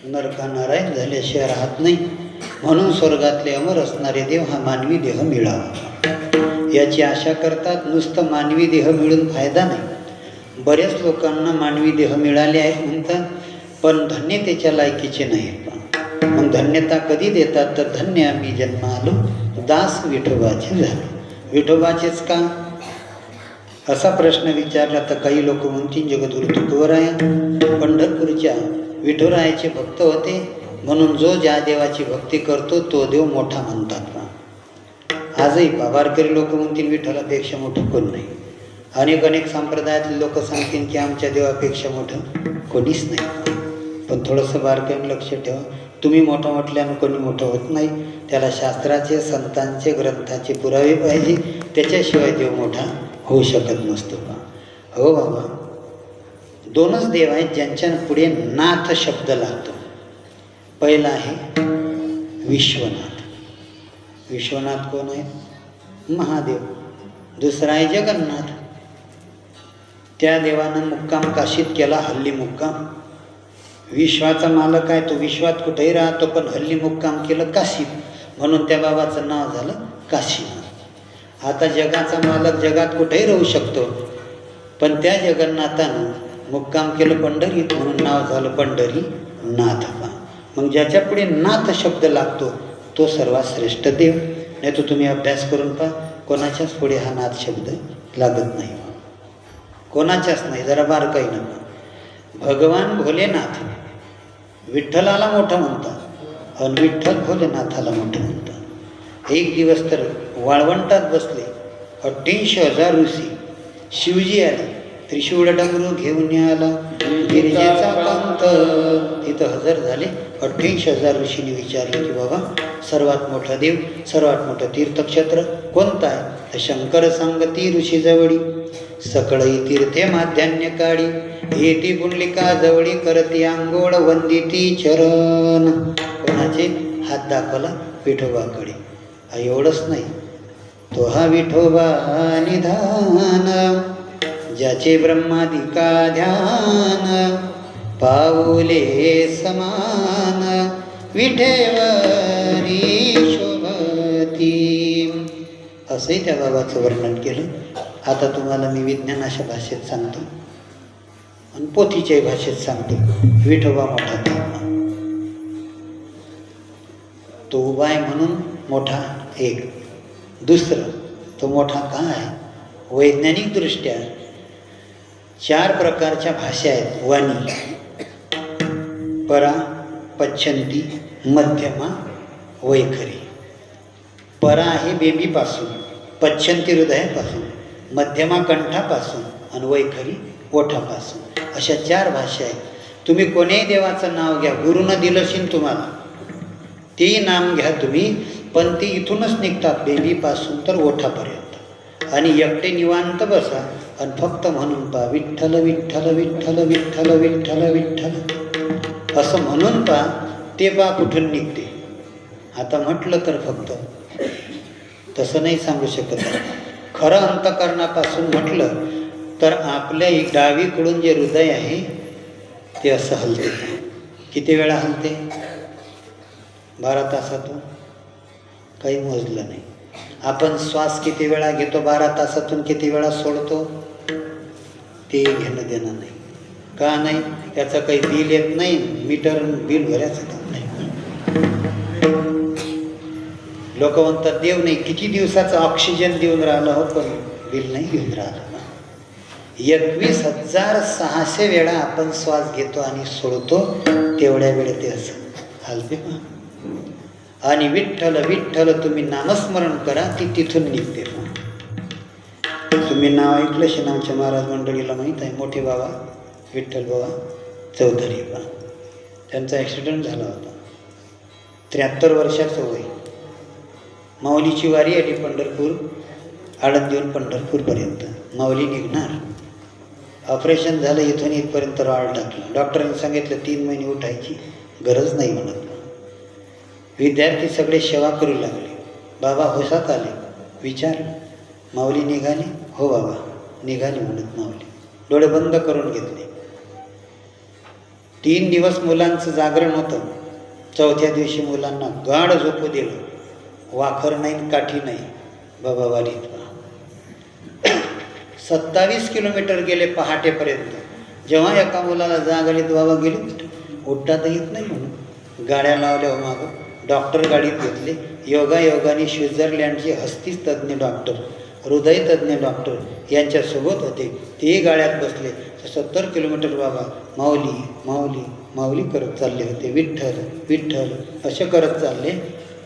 नरका नारायण झाल्याशिवाय राहत नाही. म्हणून स्वर्गातले अमर असणारे देव हा मानवी देह मिळावा याची आशा करतात. नुसतं मानवी देह मिळून फायदा नाही. बऱ्याच लोकांना मानवी देह मिळाले आहेत म्हणतात, पण धन्यतेच्या लायकीचे नाहीत. मग धन्यता कधी देतात तर धन्य आम्ही जन्मालो दास विठोबाचे झालो. विठोबाचेच का असा प्रश्न विचारला तर काही लोक म्हणतील जगद्गुरु तुकोबराया पंढरपूरच्या विठोरायाचे भक्त होते म्हणून जो ज्या देवाची भक्ती करतो तो देव मोठा म्हणतात. आजही वारकरी लोक म्हणतील विठ्ठलापेक्षा मोठं कोण नाही. अनेक संप्रदायातले लोक सांगतील की आमच्या देवापेक्षा मोठं कोणीच नाही. पण थोडंसं बारकाईने लक्ष ठेवा. तुम्ही मोठं म्हटल्यानं कोणी मोठं होत नाही. त्याला शास्त्राचे संतांचे ग्रंथाचे पुरावे पाहिजे. त्याच्याशिवाय देव मोठा होऊ शकत नसतो का. हो बाबा, दोनच देव आहेत ज्यांच्या पुढे नाथ शब्द लागतो. पहिला आहे विश्वनाथ. विश्वनाथ कोण आहे? महादेव. दुसरा आहे जगन्नाथ. त्या देवानं मुक्काम काशीत केला, हल्ली मुक्काम. विश्वाचा मालक आहे तो, विश्वात कुठेही राहतो, पण हल्ली मुक्काम केलं काशीत, म्हणून त्या बाबाचं नाव झालं काशीनाथ. आता जगाचा मालक जगात कुठेही राहू शकतो, पण त्या जगन्नाथानं मुक्काम केलं पंढरीत, म्हणून नाव झालं पंढरीनाथ. मग ज्याच्या पुढे नाथ शब्द लागतो तो सर्वात श्रेष्ठ देव. नाही तर तुम्ही अभ्यास करून पहा, कोणाच्याच पुढे हा नाथ शब्द लागत नाही. कोणाच्याच नाही. जरा बारकाई नका. भगवान भोलेनाथ विठ्ठलाला मोठं म्हणतात आणि विठ्ठल भोलेनाथाला मोठं म्हणतात. एक दिवस तर वाळवंटात बसले 88,000 ऋषी. शिवजी आले, त्रिशूळ डमरू घेऊन आला गिरिजेचा पंथ. तिथं हजर झाले. 88,000 ऋषींनी विचारले की बाबा सर्वात मोठा देव, सर्वात मोठं तीर्थक्षेत्र कोणतं आहे? तर शंकर सांगती ऋषी जवळी, सकळई तीर्थे माध्यान्य काळी, येती पुंडलिका जवळी, करती आंघोळ वंदिती चरण. कोणाचे? हात दाखवला विठोबाकडे. एवढंच नाही, तो हा विठोबा निधान, ज्याचे ब्रह्मादिका ध्यान, पाऊले समान विठेवरी शोभती. असंही त्या बाबाचं वर्णन केलं. आता तुम्हाला मी विज्ञानाच्या भाषेत सांगतो आणि पोथीच्याही भाषेत सांगतो. विठोबा मोठा देव, तो उभा आहे म्हणून मोठा एक. दुसरं, तो मोठा का आहे? वैज्ञानिकदृष्ट्या 4 प्रकारच्या भाषा आहेत वाणी: परा, पच्छंती, मध्यमा, वैखरी. परा आहे बेंबीपासून, पच्छंती हृदयापासून, मध्यमा कंठापासून आणि वैखरी ओठापासून. अशा 4 भाषा आहेत. तुम्ही कोणीही देवाचं नाव घ्या, गुरुनं दिलंशील तुम्हाला तेही नाम घ्या तुम्ही, पण ती इथूनच निघतात बेंबीपासून तर ओठापर्यंत. आणि एकटे निवांत बसा आणि फक्त म्हणून पहा विठ्ठल विठ्ठल विठ्ठल विठ्ठल विठ्ठल विठ्ठल असं म्हणून पहा. ते पहा कुठून निघते. आता म्हटलं तर फक्त तसं नाही सांगू शकत. खरं अंतःकरणापासून म्हटलं तर आपल्या डावीकडून जे हृदय आहे ते असं हलते. किती वेळा हलते? 12 तासातून काही मोजलं नाही. आपण श्वास किती वेळा घेतो 12 तासातून, किती वेळा सोडतो ते घेणं देणं नाही. का नाही? त्याचं काही बिल येत नाही, मीटर बिल भरायचं काम नाही. लोक म्हणतात देव नाही, किती दिवसाचं ऑक्सिजन देऊन राहिलं हो, पण बिल नाही घेऊन राहिलं. 21,600 वेळा आपण श्वास घेतो आणि सोडतो, तेवढ्या वेळेत ते असं हलते. आणि विठ्ठल विठ्ठल तुम्ही नामस्मरण करा, ती तिथून निघते. तुम्ही नाव ऐकलं शेनामच्या महाराज मंडळीला माहीत आहे, मोठे बाबा विठ्ठल बाबा चौधरी. त्यांचा ॲक्सिडेंट झाला होता. 73 वर्षाचं वय. माऊलीची वारी आली पंढरपूर, आळंदीहून पंढरपूरपर्यंत. माऊली निघणार, ऑपरेशन झालं, इथून इथपर्यंत रॉड टाकलं. डॉक्टरांनी सांगितलं 3 महिने उठायची गरज नाही म्हणत. विद्यार्थी सगळे सेवा करू लागले. बाबा होसात आले, विचार माऊली निघाली? हो बाबा निघाली म्हणत माऊली. डोळे बंद करून घेतले. 3 दिवस मुलांचं जागरण होतं. चौथ्या दिवशी मुलांना गाढ झोपू दिलं. वाखर नाही, काठी नाही. बाबा वालीत 27 किलोमीटर गेले पहाटेपर्यंत. जेव्हा एका मुलाला जाग आली तर बाबा गेले, उठता तर येत नाही म्हणून गाड्या लावल्या मागं. डॉक्टर गाडीत घेतले. योगायोगाने स्वित्झर्लंडचे हस्तीच तज्ज्ञ डॉक्टर, हृदयतज्ञ डॉक्टर यांच्यासोबत होते. तेही गाड्यात बसले. 70 किलोमीटर बाबा माऊली माऊली माऊली करत चालले होते. विठ्ठल विठ्ठल असे करत चालले.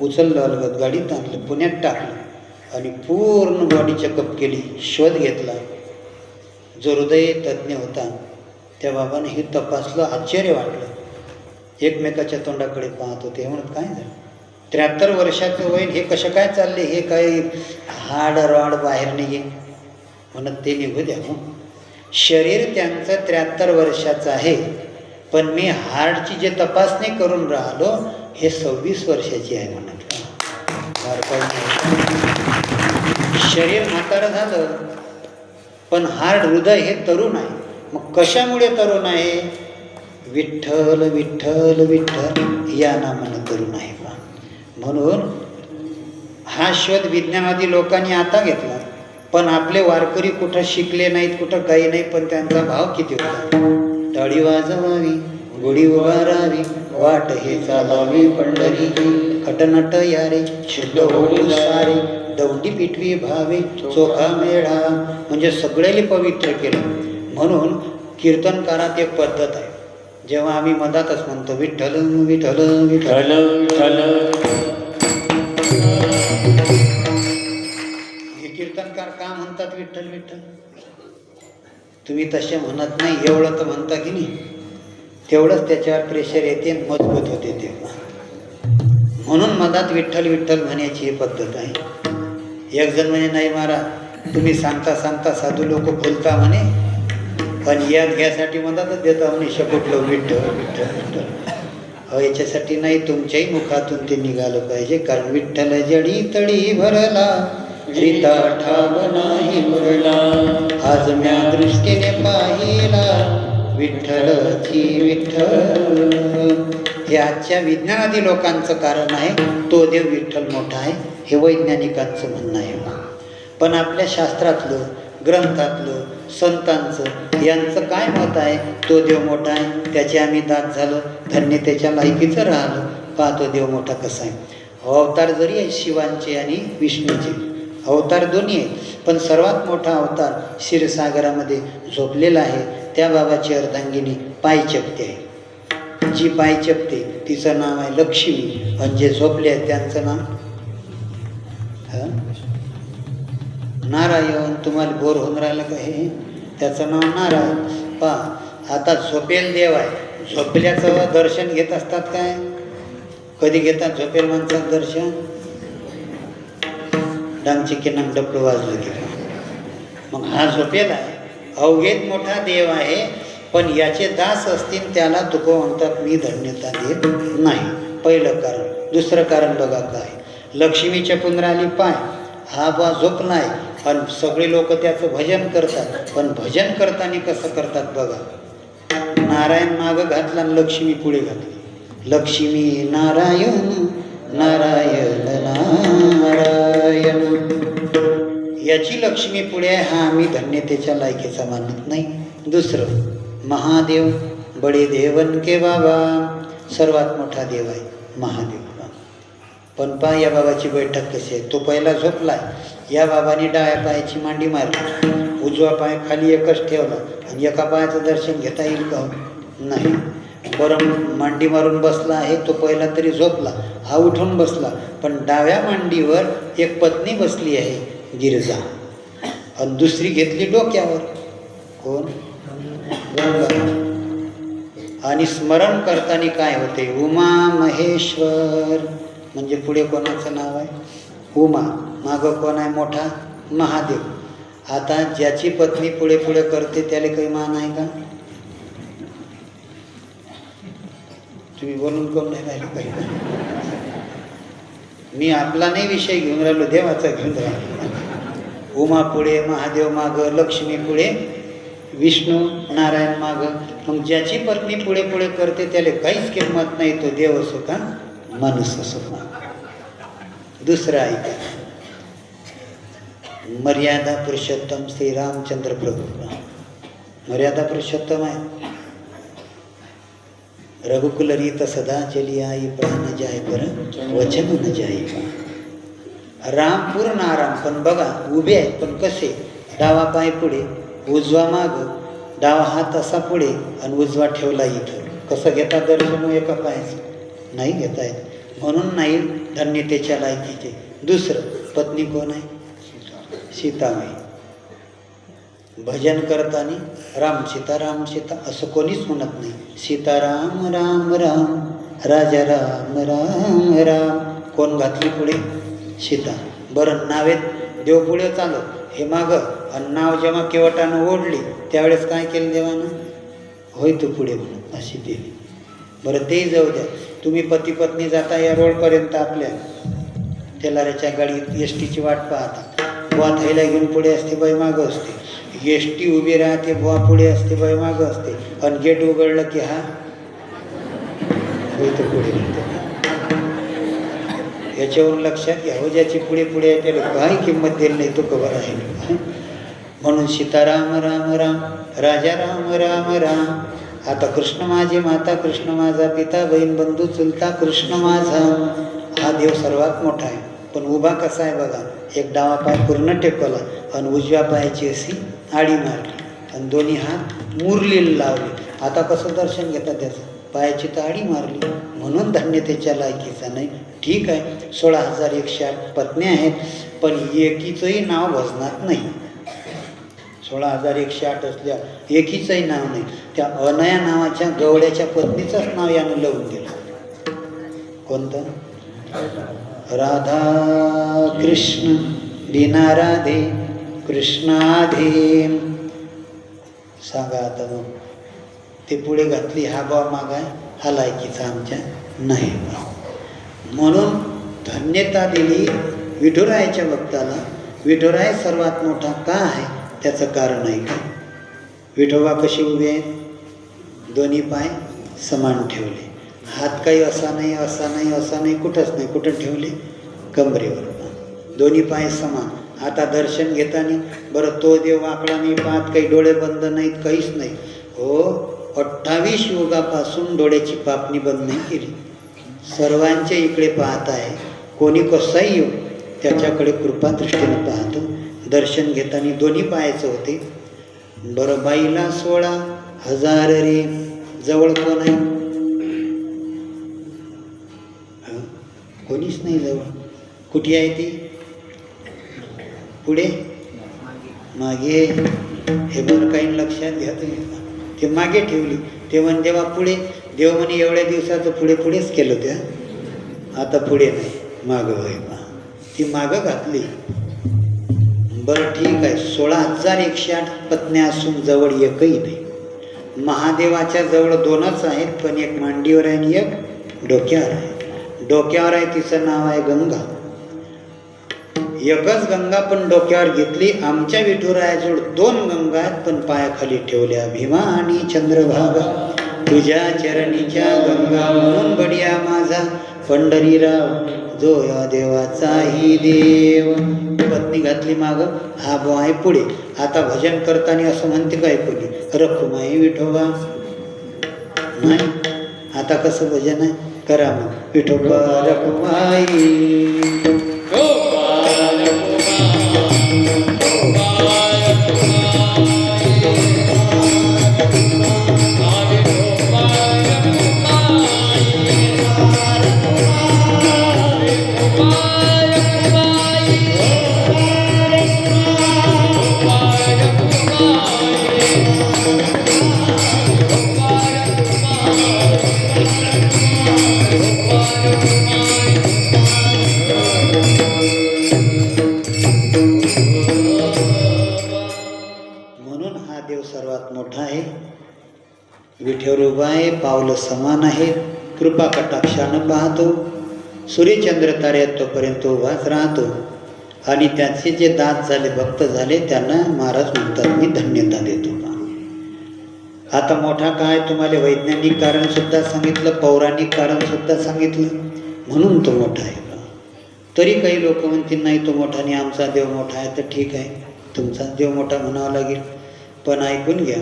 उचललं अलगद, गाडीत आणलं, पुण्यात टाकलं आणि पूर्ण बॉडी चेकअप केली. शोध घेतला. जो हृदय तज्ज्ञ होता त्या बाबाने हे तपासलं. आश्चर्य वाटलं. एकमेकाच्या तोंडाकडे पाहत होते. म्हणत काय झालं? 73 वर्षाचं वय, हे कसं काय चालले? हे काही हाड रॉड बाहेर नाही आहे म्हणत ते निघू द्या. शरीर त्यांचं 73 वर्षाचं आहे, पण मी हार्टची जे तपासणी करून राहिलो हे 26 वर्षाची आहे म्हणत. शरीर म्हातारं झालं पण हार्ट हृदय हे तरुण आहे. मग कशामुळे तरुण आहे? विठ्ठल विठ्ठल विठ्ठल या नामानं तरुण आहे. म्हणून हा शोध विज्ञानवादी लोकांनी आता घेतला. पण आपले वारकरी कुठं शिकले नाहीत, कुठं काही नाही, पण त्यांचा भाव किती होता. टाळी वाजवावी, गुढी उभारावी, वाट हे चालावी पंढरीची, खटनट यारे शुद्ध होऊ सारे, दौंडी पिठवी भावे चोखा मेळा. म्हणजे सगळ्याला पवित्र केलं. म्हणून कीर्तनकारात एक पद्धत आहे. जेव्हा आम्ही मधातच म्हणतो विठ्ठल विठ्ठल विठ्ठल विठ्ठल, हे कीर्तनकार का म्हणतात विठ्ठल विठ्ठल? तुम्ही तसे म्हणत नाही, एवढं तर म्हणता की नाही, तेवढंच त्याच्यावर प्रेशर येते, मजबूत होते ते. म्हणून मधात विठ्ठल विठ्ठल म्हणायची ही पद्धत आहे. एक जण म्हणे नाही महाराज, तुम्ही सांगता सांगता साधू लोक बोलता म्हणे, पण याद घ्यासाठी मधातच देता म्हणे शकुटलं विठ्ठल विठ्ठल विठ्ठल. याच्यासाठी नाही, तुमच्याही मुखातून ते निघालं पाहिजे. कारण विठ्ठल जडी तडी भरला, रीता ठाव नाही भरला, आज म्या दृष्टीने पाहिला, विठ्ठलची विठ्ठल. हे आजच्या विज्ञानादी लोकांचं कारण आहे. तो देव विठ्ठल मोठा आहे हे वैज्ञानिकांचं म्हणणं आहे. पण आपल्या शास्त्रातलं, ग्रंथातलं, संतांचं यांचं काय मत आहे? तो देव मोठा आहे, त्याचे आम्ही दात झालं, धन्यतेच्या लायकीचं राहिलं. पाहतो देव मोठा कसा आहे. अवतार जरी आहे शिवांचे आणि विष्णूचे, अवतार दोन्ही आहेत, पण सर्वात मोठा अवतार क्षीरसागरामध्ये झोपलेला आहे. त्या बाबाची अर्धांगिनी पाय चपते आहे. जी पाय चपते तिचं नाव आहे लक्ष्मी, आणि जे झोपले आहेत त्यांचं नाव नारायण. तुम्हाला बोर होऊन राहिलं का? हे त्याचं नाव नारायण. पहा, आता झोपेल देव आहे. झोपल्याचं दर्शन घेत असतात काय? कधी घेतात झोपेल माणसाचं दर्शन? डांगची किनाम डपडं वाजलं की. मग हा झोपेल आहे, अवघेत मोठा देव आहे, पण याचे दास असतील त्याला तुको म्हणतात मी धन्यता देत नाही. पहिलं कारण. दुसरं कारण बघा काय, लक्ष्मीच्या पुनराली पाय, हा बा झोपलाय पण सगळे लोक त्याचं भजन करतात. पण भजन करताना कसं करतात बघा. नारायण मागं घातला आणि लक्ष्मी पुढे घातली. लक्ष्मी नारायण नारायण नारायण, याची लक्ष्मी पुढे आहे, हा आम्ही धन्यतेच्या लायकीचा मानत नाही. दुसरं, महादेव बडे देवन के बाबा, सर्वात मोठा देव आहे महादेव. पण पहा या बाबाची बैठक कशी आहे. तो पहिला झोपलाय, या बाबाने डाव्या पायाची मांडी मारली, उजवा पाय खाली एकच ठेवला, आणि एका पायाचं दर्शन घेता येईल का? नाही. बरं मांडी मारून बसला आहे तो पहिला, तरी झोपला, हा उठून बसला, पण डाव्या मांडीवर एक पत्नी बसली आहे गिरजा, आणि दुसरी घेतली डोक्यावर. कोण? गंगा. आणि स्मरण करताना काय होते? उमा महेश्वर. म्हणजे पुढे कोणाचं नाव आहे? उमा. मागं कोण आहे मोठा? महादेव. आता ज्याची पत्नी पुढे पुढे करते त्याला काही मान आहे का? तुम्ही बोलून कोण नाही राहिले काही? मी आपला नाही विषय घेऊन राहिलो, देवाचा घेऊन राहिलो. उमा पुढे, महादेव मागं, लक्ष्मी पुढे, विष्णू नारायण मागं. मग ज्याची पत्नी पुढे पुढे करते त्याला काहीच किंमत नाही, तो देव असो का माणूस असो का. दुसरं ऐका, मर्यादा पुरुषोत्तम श्री रामचंद्र प्रभू मर्यादा पुरुषोत्तम आहे. रघुकुल रीत सदा चली आई, प्राण जाय पर वचन न जाई. राम पूर्ण आराम, पण बघा उभे आहेत, पण कसे, डावा पाय पुढे उजवा माग, डावा हात असा पुढे आणि उजवा ठेवला इथं. कसं घेता दर्शन एका पायाचं? नाही घेता येत. म्हणून नाही धन्यतेच्या लायकीचे. दुसरं, पत्नी कोण आहे? सीतामाई. भजन करताना राम सीता असं कोणीच म्हणत नाही. सीताराम राम राम, राजा राम राम राम. कोण घातली पुढे? सीता. बरं, नावेत देव पुढे चालत, हे मागं, आणि नाव जेव्हा केवटानं ओढली त्यावेळेस काय केलं देवानं? होय तू पुढे म्हणून अशी दिली. बरं ते जाऊ द्या, तुम्ही पती पत्नी जाता या रोडपर्यंत आपल्या तेलाऱ्याच्या गाडीत एस टीची वाट पाहता. बुवा थैला घेऊन पुढे असते, बाई मागं असते. एस टी उभी राहते, बुवा पुढे असते, बाई मागं असते. आणि गेट उघडलं की हा होय तो पुढे म्हणतो. याच्यावरून लक्षात घ्या, हो ज्याची पुढे पुढे आहे त्याला काही किंमत दिली नाही, तो कवर आहे. म्हणून सीताराम राम राम, राजा राम राम राम. आता कृष्ण माझी माता, कृष्ण माझा पिता, बहीण बंधू चुलता कृष्ण माझा. हा देव सर्वात मोठा आहे. पण उभा कसा आहे बघा, एक डावा पाय पूर्ण टेकवला आणि उजव्या पायाची अशी आडी मारली आणि दोन्ही हात मुरलेले लावले. आता कसं दर्शन घेतात त्याचं? पायाची तर आडी मारली, म्हणून धन्यतेच्या लायकीचा नाही. ठीक आहे, 16,108 पत्न्या आहेत, पण एकीचंही नाव भजनात नाही. 16,108 असल्या एकीचंही नाव नाही. त्या अनया नावाच्या गवड्याच्या पत्नीचंच नाव यानं लावून दिलं. कोणतं? राधा कृष्ण बिना राधे कृष्णाधे. सांगा आता मग, ते पुढे घातली, हा भाव मागाय, हा लायकीचा आमच्या नाही. म्हणून धन्यता दिली विठुरायाच्या भक्ताला. विठुराय सर्वात मोठा का आहे त्याचं कारण आहे का? विठोबा कशी उभे आहेत? दोन्ही पाय समान ठेवले, हात काही असा नाही असा नाही असा नाही, कुठंच नाही. कुठं ठेवले? कमरेवर. दोन्ही पाय समान. आता दर्शन घेताना बरं तो देव वाकडा नाही पाहत, काही डोळे बंद नाहीत, काहीच नाही. हो, 28 युगापासून डोळ्याची पापणी बंद नाही केली. सर्वांच्या इकडे पाहत आहे. कोणी कसाही येऊ त्याच्याकडे कृपादृष्टीनं पाहतो. दर्शन घेताना दोन्ही पायाचं होते. बरं, बाईला 16,000 रे, जवळ कोण आहे? कोणीच नाही जवळ. कुठे आहे ती? पुढे मागे. हे बरं काही लक्षात घ्या तुम्ही. ते मागे ठेवली, ते म्हणजे देवा पुढे. देव म्हणे एवढ्या दिवसाचं पुढे पुढेच केलं त्या, आता पुढे नाही, मागं होय बा. ती मागं घातली. बरं ठीक आहे, 16,108 पत्न्या असून जवळ एकही नाही. महादेवाच्या जवळ 2च आहेत, पण एक मांडीवर आहे आणि एक डोक्यावर आहे. डोक्यावर आहे तिचं नाव आहे गंगा. एकच गंगा पण डोक्यावर घेतली. आमच्या विठुरायाजवळ 2 गंगा आहेत, पण पायाखाली ठेवल्या. भीमा आणि चंद्रभागा, तुझ्या चरणीच्या गंगा म्हणून बडिया माझा पंढरीराव, जो या देवाचाही देव. पत्नी घातली मागं, हा बुवा आहे पुढे. आता भजन करताना असं म्हणते काय कोणी, रखुमाई विठोबा नाही. आता कसं भजन आहे? करा मग, विठोबा रखुमाई. विठ्ठल उभा आहे, पावलं समान आहेत, कृपा कटाक्षानं पाहतो. सूर्यचंद्र ताऱ्यात तोपर्यंत उभाच राहतो. आणि त्याचे जे दात झाले, भक्त झाले, त्यांना महाराज म्हणतात मी धन्यता देतो. आता मोठा काय तुम्हाला वैज्ञानिक कारण सुद्धा सांगितलं, पौराणिक कारण सुद्धा सांगितलं, म्हणून तो मोठा आहे. तरी काही लोक म्हणतील नाही तो मोठा नाही, आमचा देव मोठा आहे. तर ठीक आहे, तुमचा देव मोठा म्हणावा लागेल. पण ऐकून घ्या,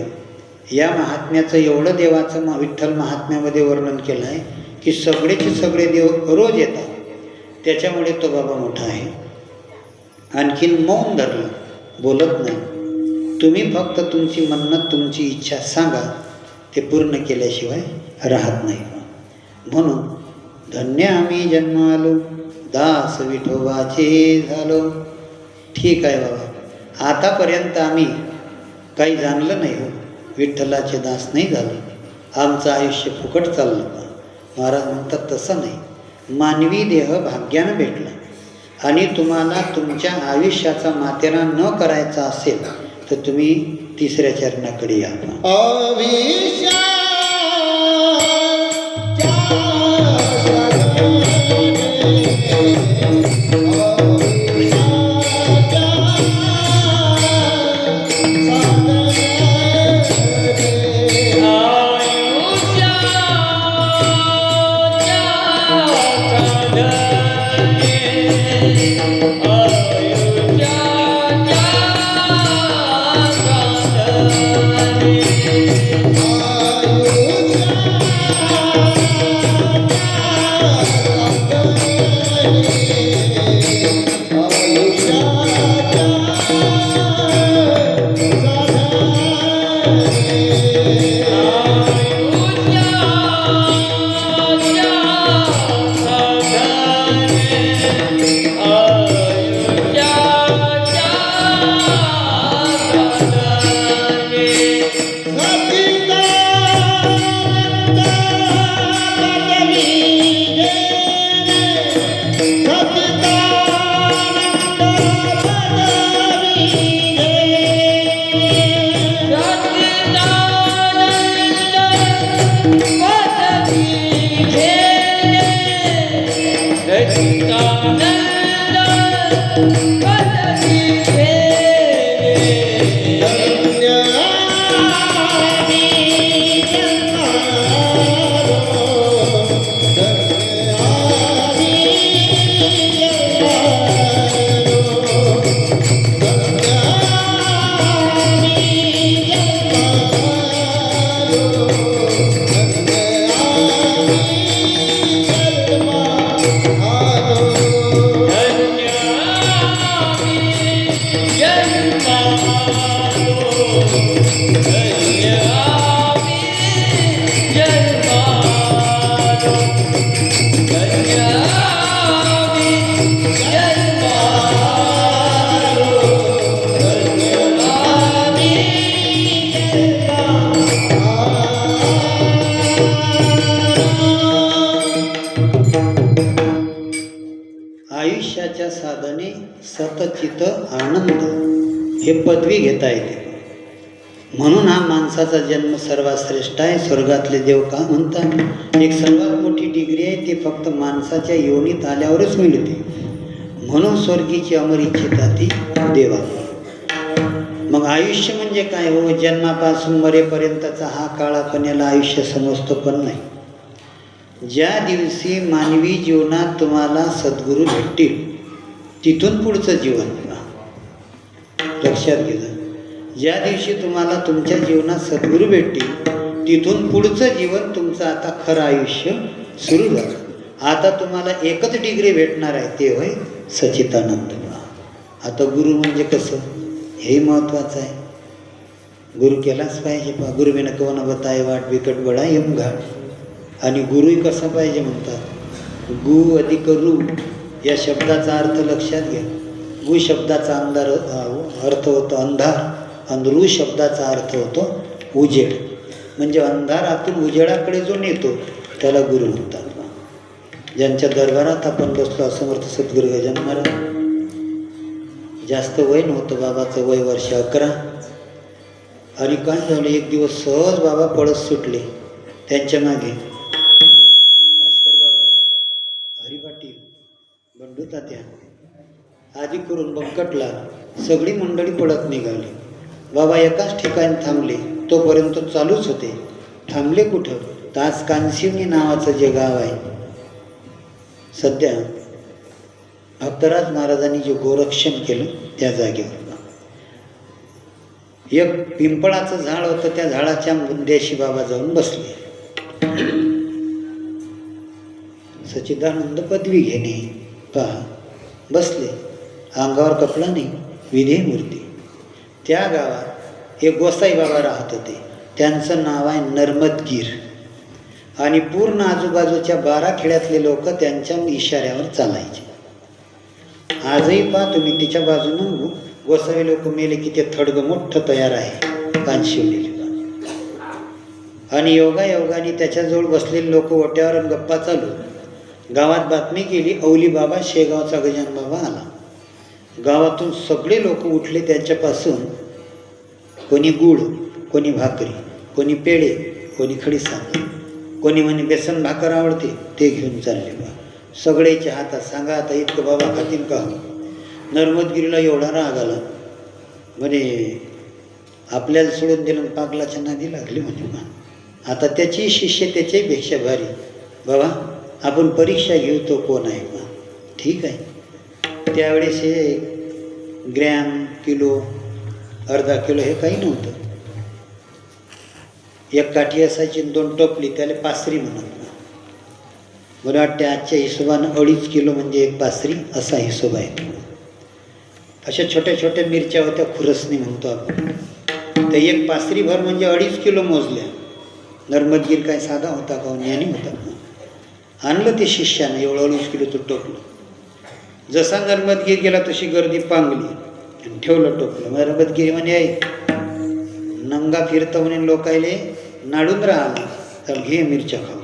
या महात्म्याचं एवढं देवाचं विठ्ठल महात्म्यामध्ये वर्णन केलं आहे की सगळेचे सगळे देव रोज येतात. त्याच्यामुळे तो बाबा मोठा आहे. आणखीन मौन धरलं, बोलत नाही. तुम्ही फक्त तुमची मन्नत, तुमची इच्छा सांगा, ते पूर्ण केल्याशिवाय राहत नाही. म्हणून धन्य आम्ही जन्म आलो, दास विठोबाचे झालो. ठीक आहे बाबा, आतापर्यंत आम्ही काही जाणलं नाही हो, विठ्ठलाचे दास नाही झालो, आमचं आयुष्य फुकट चाललं. महाराज म्हणतात तसं नाही, मानवी देह भाग्यानं भेटला आणि तुम्हाला तुमच्या आयुष्याचा मातेरान न करायचा असेल तर तुम्ही तिसऱ्या चरणाकडे या. आयुष्याच्या साधने सतचित आनंद हे पदवी घेता येते. म्हणून हा माणसाचा जन्म सर्वात श्रेष्ठ आहे. स्वर्गातले देव का म्हणतात एक सर्वात मोठी डिग्री आहे, ती फक्त माणसाच्या योनीत आल्यावरच मिळते. म्हणून स्वर्गीची अमर इच्छिता ती देवा. मग आयुष्य म्हणजे काय हो? जन्मापासून मरेपर्यंतचा हा काळापण्याला आयुष्य समजतो पण नाही. ज्या दिवशी मानवी जीवनात तुम्हाला सद्गुरू भेटतील तिथून पुढचं जीवन लक्षात घ्या. ज्या दिवशी तुम्हाला तुमच्या जीवनात सद्गुरू भेटतील तिथून पुढचं जीवन तुमचं आता खरं आयुष्य सुरू झालं. आता तुम्हाला एकच डिग्री भेटणार आहे, ते होय सच्चिदानंद. आता गुरु म्हणजे कसं हेही महत्त्वाचं आहे. गुरु केलाच पाहिजे. गुरु बिना कवन बताय वाट बिकट बडा यम घाट. आणि गुरुही कसा पाहिजे म्हणतात, गु अधिक रू या शब्दाचा अर्थ लक्षात घ्या. गु शब्दाचा अर्थ होतो अंधार आणि रू शब्दाचा अर्थ होतो उजेड. म्हणजे अंधारातून उजेडाकडे जो नेतो त्याला गुरु म्हणतात. ज्यांच्या दरबारात आपण बसलो असमर्थ सद्गुरू गजानन महाराज, जास्त वय नव्हतं बाबाचं, वय वर्ष 11. आणि काय झालं, एक दिवस सहज बाबा पळत सुटले. त्यांच्या मागे भास्कर बाबा, हरी पाटील, बंडू तात्या आधी करून बंकटला सगळी मंडळी पळत निघाली. बाबा एकाच ठिकाणी थांबले तोपर्यंत चालूच होते. थांबले कुठं? तर आज कांशिवनी नावाचं जे गाव आहे, सध्या भक्तराज महाराजांनी जे गोरक्षण केलं त्या जागेवर एक पिंपळाचं झाड होतं. त्या झाडाच्या बुंद्याशी बाबा जाऊन बसले. सच्चिदानंद पदवी घेणे पहा, बसले. अंगावर कपडा नाही, विधी मूर्ती. त्या गावात एक गोसाई बाबा राहत होते. त्यांचं नाव आहे नर्मदगीर. आणि पूर्ण आजूबाजूच्या 12 खेड्यातले लोक त्यांच्या इशाऱ्यावर चालायचे. आजही पहा तुम्ही, तिच्या बाजूनं गोसावी लोक मेले की ते थडगं मोठं तयार आहे कांशिवलेले. आणि योगायोगाने त्याच्याजवळ बसलेले लोक ओट्यावर गप्पा चालू. गावात बातमी केली, औली बाबा शेगावचा गजानन बाबा आला. गावातून सगळे लोक उठले त्याच्यापासून. कोणी गुळ, कोणी भाकरी, कोणी पेढे, कोणी खडीसाखर, कोणी म्हणे बेसन भाकर आवडते ते घेऊन चालले बा. सगळेच्या हातात सांगा आता इतकं बाबा खातील का? नर्मदगिरीला एवढा राग आला, म्हणे आपल्याला सोडून दिलं, पागलाच्या नादी लागली म्हणे. आता त्याची शिष्य त्याच्याही पेक्षा भारी. बाबा आपण परीक्षा घेऊ, तो कोण आहे का? ठीक आहे. त्यावेळेस हे ग्रॅम, किलो, अर्धा किलो हे काही नव्हतं. एक काठी असायची, 2 टोपली, त्याला पासरी म्हणत. मला वाटते आजच्या हिशोबानं 2.5 किलो म्हणजे एक पासरी असा हिशोब आहे. अशा छोट्या छोट्या मिरच्या होत्या, खुरसणी म्हणतो आपण. तर एक पासरी भर म्हणजे 2.5 किलो मोजल्या. नर्मदगीर काय साधा होता का? ज्ञानी होता. आणलं ते शिष्यानं एवढं 2.5 किलोचं टोपलं. जसा नर्मदगीर गेला तशी गर्दी पांगली आणि ठेवलं टोपलं. नर्मदगिरी म्हणे नंगा फिरतं म्हणे, लोकायले नाडून राहिला तर घे मिरच्या खाऊ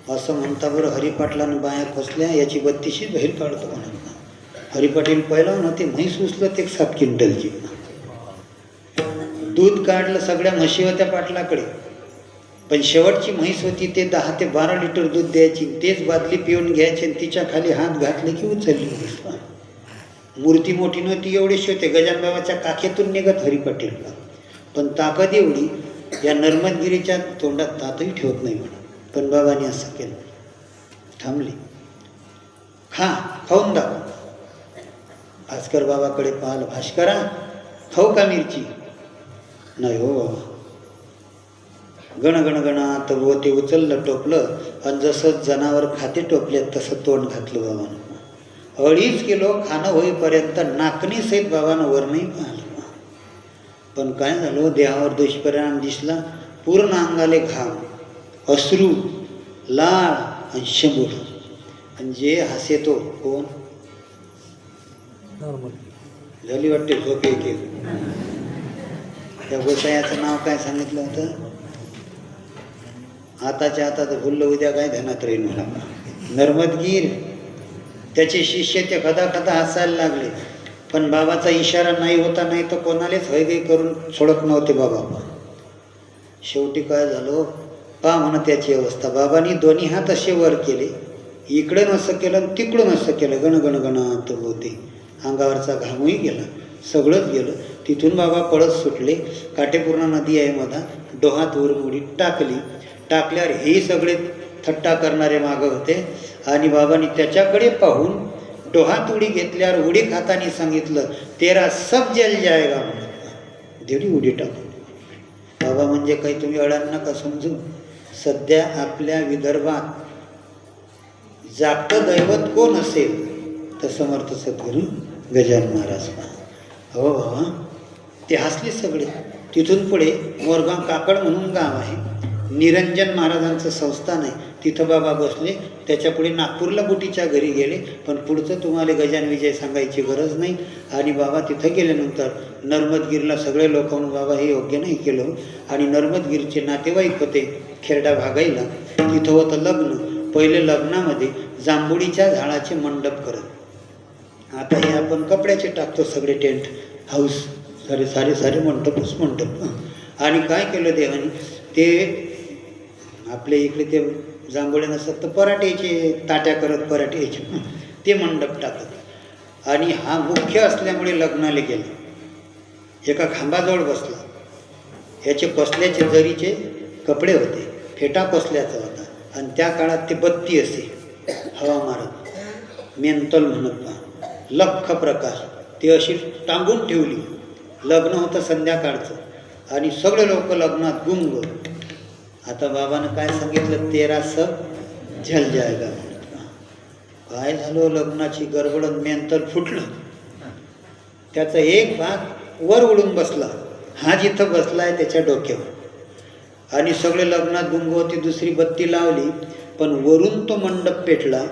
असं म्हणता. बरं हरिपाटलानं बाया खोसल्या, याची 32शी बाहेर काढतो म्हणून. हरिपाटील पहिला नव्हते, म्हैस उचलं ते 7 क्विंटलची. दूध काढलं, सगळ्या म्हशी होत्या पाटलाकडे, पण शेवटची म्हैस होती ते 10 ते 12 लिटर दूध द्यायची. तेच बादली पिऊन घ्यायचे आणि तिच्या खाली हात घातले की उचलली. मूर्ती मोठी नव्हती, एवढीशी होते. गजानन बाबाच्या काखेतून निघत हरिपाटीलला, पण ताकद एवढी या नर्मदगिरीच्या तोंडात तातही ठेवत नाही म्हणा. पण बाबांनी असं केलं, थांबले. खाऊन दाखव. भास्कर बाबाकडे पाहिलं, भास्करा खाऊ का मिरची? नाही हो बाबा. गणगणगणात व ते उचललं टोपलं आणि जसं जनावर खाते टोपल्यात तसं तोंड घातलं बाबानं. 2.5 किलो खाणं होईपर्यंत नाकणी सहित बाबानं वर नाही पाहिलं. पण काय झालं, देहावर दुष्परिणाम दिसला. पूर्ण अंगाले घाम, अश्रू, लाळ आणि शंभूर. आणि जे हसे तो कोण? झाली वाटते झोप एक. त्या गोसायाचं नाव काय सांगितलं होतं? आताच्या आता तर भुललं, उद्या काय ध्यानात राहील मला. नर्मदगीर. त्याचे शिष्य ते कदा कदा हसायला लागले. पण बाबाचा इशारा नाही होता, नाही तर कोणालाच हयगय करून सोडत नव्हते बाबा. शेवटी काय झालं पहा म्हणा त्याची अवस्था. बाबांनी दोन्ही हात असे वर केले, इकडं नसं केलं तिकडं नसं केलं. गणगणगणात होते. अंगावरचा घामही गेला, सगळंच गेलं. तिथून बाबा पळत सुटले. काटेपूर्णा नदी आहे मधा, डोहात उडी टाकली. टाकल्यावर हे सगळे थट्टा करणारे मागं होते. आणि बाबांनी त्याच्याकडे पाहून डोहात उडी घेतल्यावर उडी खातानी सांगितलं, तेरा सब जल जायगा म्हणून. देवी उडी टाकून. बाबा म्हणजे काही तुम्ही अडाण नका समजू. सध्या आपल्या विदर्भात जागतं दैवत कोण असेल तर समर्थ सद्गुरू गजानन महाराज. हो बाबा, ते हसले सगळे. तिथून पुढे मोरगाव काकड म्हणून गाव आहे, निरंजन महाराजांचं संस्थान आहे. तिथं बाबा बसले. त्याच्या पुढे नागपूरला बुटीच्या घरी गेले. पण पुढचं तुम्हाला गजान विजय सांगायची गरज नाही. आणि बाबा तिथं गेल्यानंतर नर्मदगिरीला सगळे लोक म्हणून बाबा हे योग्य नाही केलं. आणि नर्मदगिरीचे नातेवाईक होते खेरडा भागाईला. तिथं होतं लग्न. पहिले लग्नामध्ये जांभुळीच्या झाडाचे मंडप करत. आता हे आपण कपड्याचे टाकतो सगळे, टेंट हाऊस, सारे मंडप. आणि काय केलं देवानी, ते आपल्या इकडे ते जांभुळे नसतात तर पराठ्याचे ताट्या करत, पराठ्याचे ते मंडप टाकत. आणि हा मुख्य असल्यामुळे लग्नाला गेला. एका खांबाजवळ बसला. ह्याचे कसल्याचे जरीचे कपडे होते, फेटा कसल्याचा होता. आणि त्या काळात ते बत्ती असे हवा मारत, मेंतल म्हणत पहा, लख प्रकाश. ती अशी टांगून ठेवली. लग्न होतं संध्याकाळचं आणि सगळे लोक लग्नात गुंग. आता बाबानं काय सांगितलं, 13 सब झल जायगा म्हणत पहा. काय झालं, लग्नाची गडबड, मेंतल फुटलं. त्याचा एक भाग वर उडून बसला. हा जिथं बसलाय त्याच्या डोक्यावर. आणि सगळे लग्नात गुंग होती. दुसरी बत्ती लावली, पण वरून तो मंडप पेटला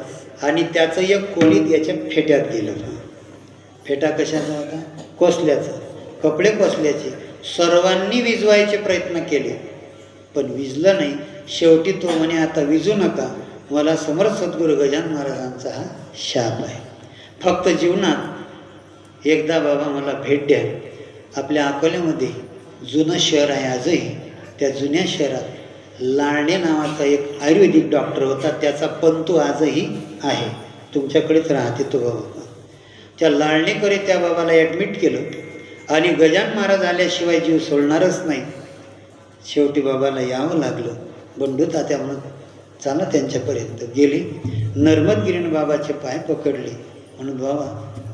आणि त्याचं एक कोळीत याच्या फेट्यात गेलं. फेटा कशाचा होता? कोसल्याचा. कपडे कोसल्याचे. सर्वांनी विझवायचे प्रयत्न केले, पण विझलं नाही. शेवटी तो म्हणे, आता विझू नका, मला समर्थ सद्गुरू गजानन महाराजांचा हा शाप आहे. फक्त जीवनात एकदा बाबा मला भेट द्या. आपल्या अकोल्यामध्ये जुनं शहर आहे आजही. त्या जुन्या शहरात लांडे नावाचा एक आयुर्वेदिक डॉक्टर होता. त्याचा पंतू आजही आहे, तुमच्याकडेच राहते तो बाबा. त्या लाळणेकरी त्या बाबाला ॲडमिट केलं आणि गजानन महाराज आल्याशिवाय जीव सोडणारच नाही. शेवटी बाबाला यावं लागलं. बंडू तात्या म्हणत चाला त्यांच्यापर्यंत गेली. नर्मदगिरीनं बाबाचे पाय पकडले. म्हणून बाबा,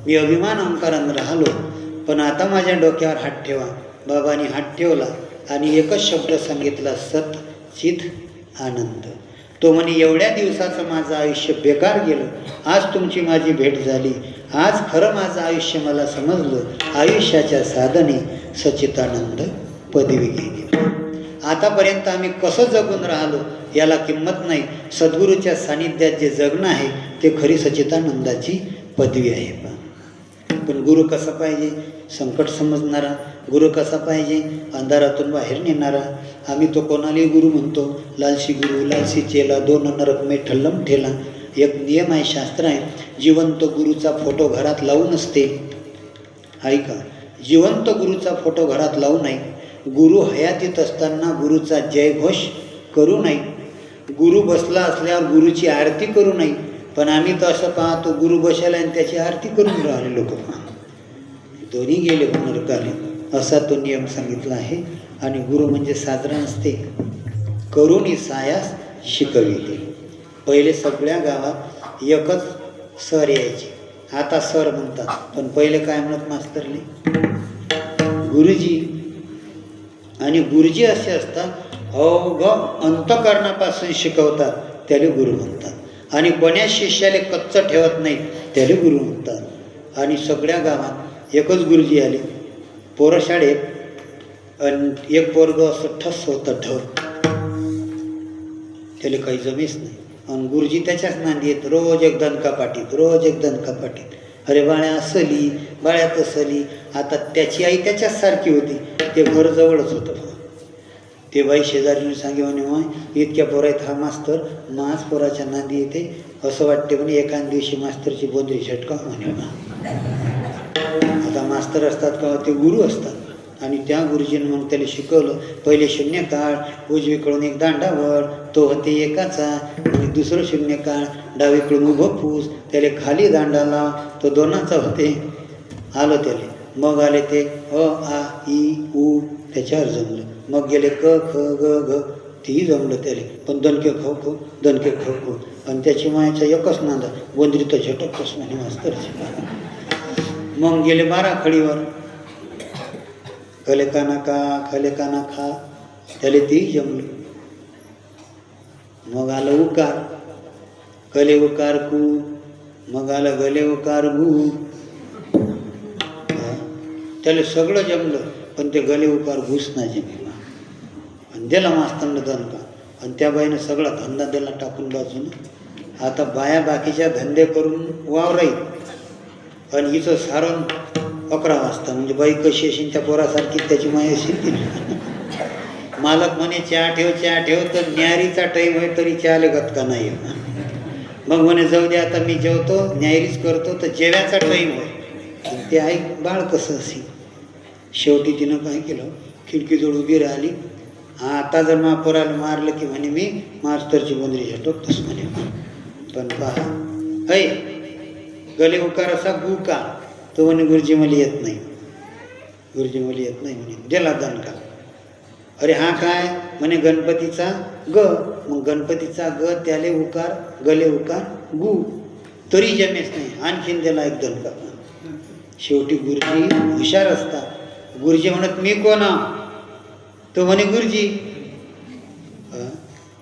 मी अभिमान अंकारानं राहिलो, पण आता माझ्या डोक्यावर हात ठेवा. बाबांनी हात ठेवला आणि एकच शब्द सांगितला, सत चित आनंद. तो म्हणे, एवढ्या दिवसाचं माझं आयुष्य बेकार गेलं, आज तुमची माझी भेट झाली. आज खरं माझं आयुष्य मला समजलं. आयुष्याच्या साधने सच्चिदानंद पदवी गेली. आतापर्यंत आम्ही कसं जगून राहिलो याला किंमत नाही. सद्गुरूच्या सानिध्यात जे जगणं आहे ते खरी सच्चिदानंदाची पदवी आहे. पण गुरु कसा पाहिजे? संकट समजणारा. गुरु कसा पाहिजे? अंधारातून बाहेर नेणारा. आम्ही तो कोणालाही गुरु म्हणतो. लालशी गुरु, लालशी चेला, 2 नरक में ठल्लम ठेला. एक नियम आहे, शास्त्र आहे, जिवंत गुरुचा फोटो घरात लावू नसते. ऐका, जिवंत गुरुचा फोटो घरात लावू नये. गुरु हयातीत असताना गुरुचा जयघोष करू नये. गुरु बसला असल्यावर गुरुची आरती करू नये. पण आम्ही तर असं पाहतो, गुरु बसायला आणि त्याची आरती करून राहिले लोक. दोन्ही गेले नरकाले, असा तो नियम सांगितला आहे. आणि गुरु म्हणजे साधारण असते, करुणी सायास शिकविते. पहिले सगळ्या गावात एकच सर यायचे, आता सर म्हणतात, पण पहिले काय म्हणत मास्तरले? गुरुजी. आणि गुरुजी असे असतात, अंतकरणापासून शिकवतात, त्याला गुरु म्हणतात. आणि कोण्या शिष्याला कच्चं ठेवत नाही, त्याला गुरु म्हणतात. आणि सगळ्या गावात एकच गुरुजी आले. पोरं शाळेत आणि एक पोरगं असं ठस होतं ढ, त्याला काही जमेच नाही. आणि गुरुजी त्याच्याच नांदी येत, रोज एक दणका पाटीत, रोज एक दणका पाटीत. अरे बाळ्या असली, बाळ्या तसली. आता त्याची आई त्याच्याच सारखी होती. ते घर जवळच होतं. ते बाई शेजारीने सांगे म्हणे, मग इतक्या पोरायत हा मास्तर मास पोराच्या नांदी येते. असं वाटते म्हणे एखाद दिवशी मास्तरची बोंदरी झटका म्हणे. आता मास्तर असतात का ते गुरु असतात. आणि त्या गुरुजीनं मग त्याला शिकवलं. पहिले शून्य काळ, उजवीकडून एक दांडावळ, तो होते एकाचा. आणि दुसरं शून्य काळ, डावीकडून उभं फूस, त्याला खाली दांडा लाव, तो 2चा होते. आलं त्याला. मग आले ते अ आ इ उ, त्याच्यावर जमलं. मग गेले क ख ग घ, तीही जमलं त्याला. पण दणके खो खो, दणके खो खो. आणि त्याची मायाचा एकच नांदा, बोंद्री तर झटकच म्हणे मास्तरची. मग गेले 12 खडीवर, खले काना का, खले काना खा, त्याला तेही जमलं. मग आलं उकार, कले उकार कू. मग आलं गले उकार गू. त्याला सगळं जमलं, पण ते गले उकार घुस नाही जमेला. आणि दिला मास्तरनं दणका. आणि त्या बाईनं सगळा धंदा दिला टाकून बाजूनं. आता बाया बाकीच्या धंदे करून वावराई. आणि हिचं सारण 11 वाजता. म्हणजे बाई कशी असेल त्या पोरासारखी त्याची माय असेल. मालक म्हणे चहा ठेव, चहा ठेव. तर न्यारीचा टाईम आहे तरी चहाला गतका नाही. मग म्हणे जाऊ दे आता मी जेवतो, न्यायरीच करतो. तर जेव्याचा टाईम होय. ते आई बाळ कसं असेल. शेवटी तिनं काय केलं, खिडकीजवळ उभी राहिली. आता जर पोराला मारलं की म्हणे मी मास्तरची बोंदरी झटकतोच म्हणे. पण पहा, ऐ गले उकार असा गु का. तो म्हणे गुरुजी मला येत नाही, गुरुजी मला येत नाही म्हणे. दिला दणका. अरे हा काय म्हणे गणपतीचा ग, मग गणपतीचा ग त्याले उकार गले उकार गु, तरी जमेच नाही, आणखीन त्याला एक दणका. शेवटी गुरुजी हुशार असतात. गुरुजी म्हणत मी कोण, तो म्हणे गुरुजी.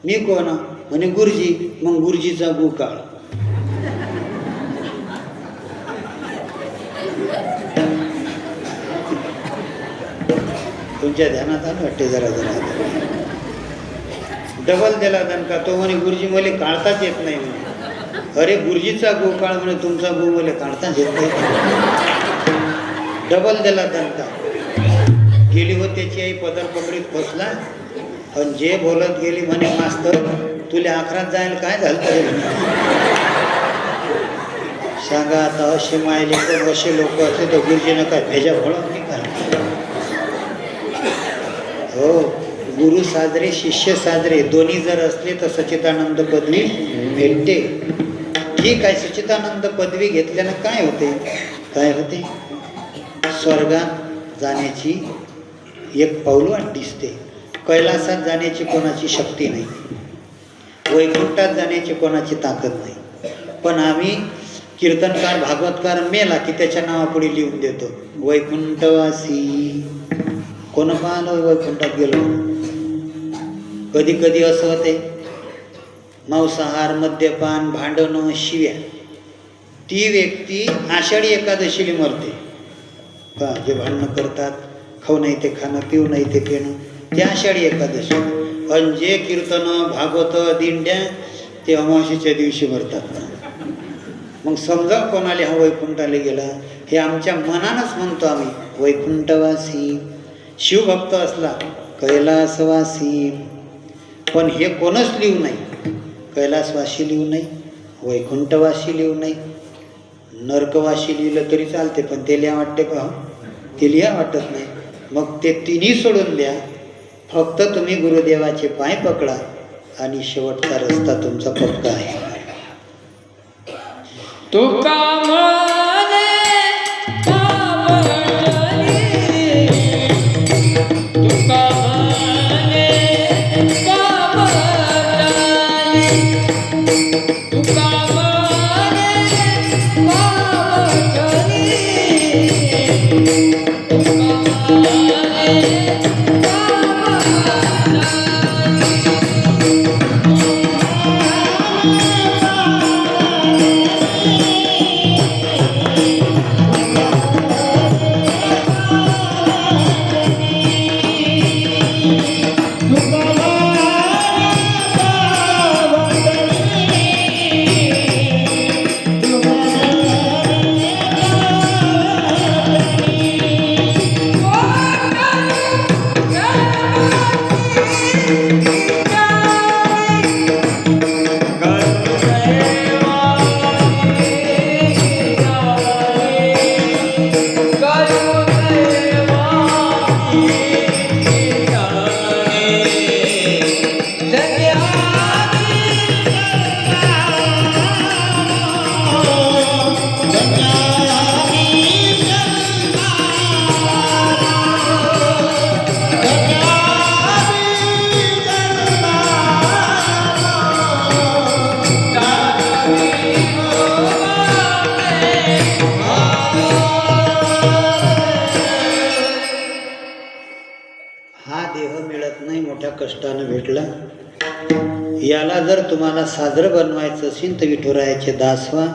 मी कोण म्हणे गुरुजी, मग गुरुजीचा गु काळ. तुमच्या ध्यानात आलं वाटते जरा जरा. डबल दिला दणका. तो म्हणे गुरुजी मला काढताच येत नाही म्हणे. अरे गुरुजीचा गो काळ म्हणे, तुमचा गो मला काढताच येत नाही. डबल दिला दणका. गेली हो त्याची आई पदर पकडीत फसला आणि जे बोलत गेली म्हणे मास्तर तुला आखरात जायला काय झालं तरी. सांगा आता असे मायले तर असे लोक असते तर गुरुजीनं काय भेजा फळत नाही काय. हो, गुरु साजरे शिष्य साजरे दोन्ही जर असले तर सच्चिदानंद पदवी भेटते. ठीक आहे, सच्चिदानंद पदवी घेतल्यानं काय होते, काय होते, स्वर्गात जाण्याची एक पाऊलवाट दिसते. कैलासात जाण्याची कोणाची शक्ती नाही, वैकुंठात जाण्याची कोणाची ताकद नाही. पण आम्ही कीर्तनकार भागवतकार मेला की त्याच्या नावापुढे लिहून देतो वैकुंठवासी. कोण पाहिलं वैकुंठात गेलो. कधी कधी असं होते मांसाहार मद्यपान भांडणं शिव्या, ती व्यक्ती आषाढी एकादशीला मरते. पहा, जे भांडणं करतात, खाऊ नाही ते खाणं, पिऊ नाही ते पिणं, ते आषाढी एकादशी. आणि जे कीर्तन भागवत दिंड्या ते अमावस्येच्या दिवशी मरतात. मग समजा कोणाला हा वैकुंठाला गेला, हे आमच्या मनानंच म्हणतो आम्ही वैकुंठवासी. शिवभक्त असला कैलासवासी. पण हे कोणच लिहू नाही, कैलासवासी लिहू नाही, वैकुंठवासी लिहू नाही. नरकवासी लिहिलं तरी चालते, पण ते लिहा वाटते का, ते लिहा वाटत नाही. मग ते तिन्ही सोडून द्या, फक्त तुम्ही गुरुदेवाचे पाय पकडा आणि शेवटचा रस्ता तुमचा पक्का आहे. तुका म्हणे पावडली, तुका म्हणे पावडली, तुका म्हणे पावडली, तुका म्हणे कष्टानं भेटला. याला जर तुम्हाला साजरं बनवायचं असेल तर विठुरायाचे दास व्हा.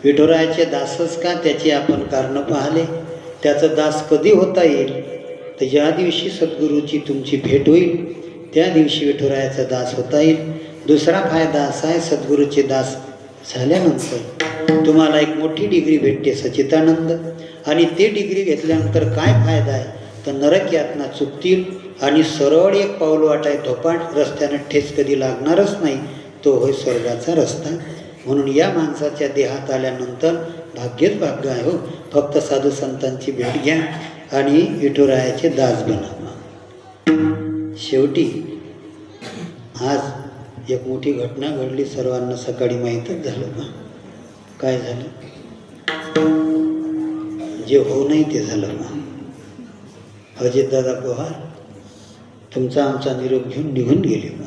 विठुरायाचे दासच का, त्याची आपण कारणं पाहिले. त्याचं दास कधी होता येईल तर ज्या दिवशी सद्गुरूची तुमची भेट होईल त्या दिवशी विठुरायाचा दास होता येईल. दुसरा फायदा असा आहे, सद्गुरूचे दास झाल्यानंतर तुम्हाला एक मोठी डिग्री भेटते सच्चिदानंद. आणि ते डिग्री घेतल्यानंतर काय फायदा आहे तर नरक यातना चुकतील आणि सरळ एक पाऊल वाटाय धोपाट, रस्त्यानं ठेच कधी लागणारच नाही, तो होय स्वर्गाचा रस्ता. म्हणून या माणसाच्या देहात आल्यानंतर भाग्यच भाग्य आहे हो. फक्त साधू संतांची भेट घ्या आणि विठुरायाचे दास बनावा. शेवटी आज एक मोठी घटना घडली, सर्वांना सकाळी माहीतच झालं का. काय झालं, जे होऊ नाही ते झालं का. अजितदादा पवार तुमचा आमचा निरोप घेऊन निघून गेले बा.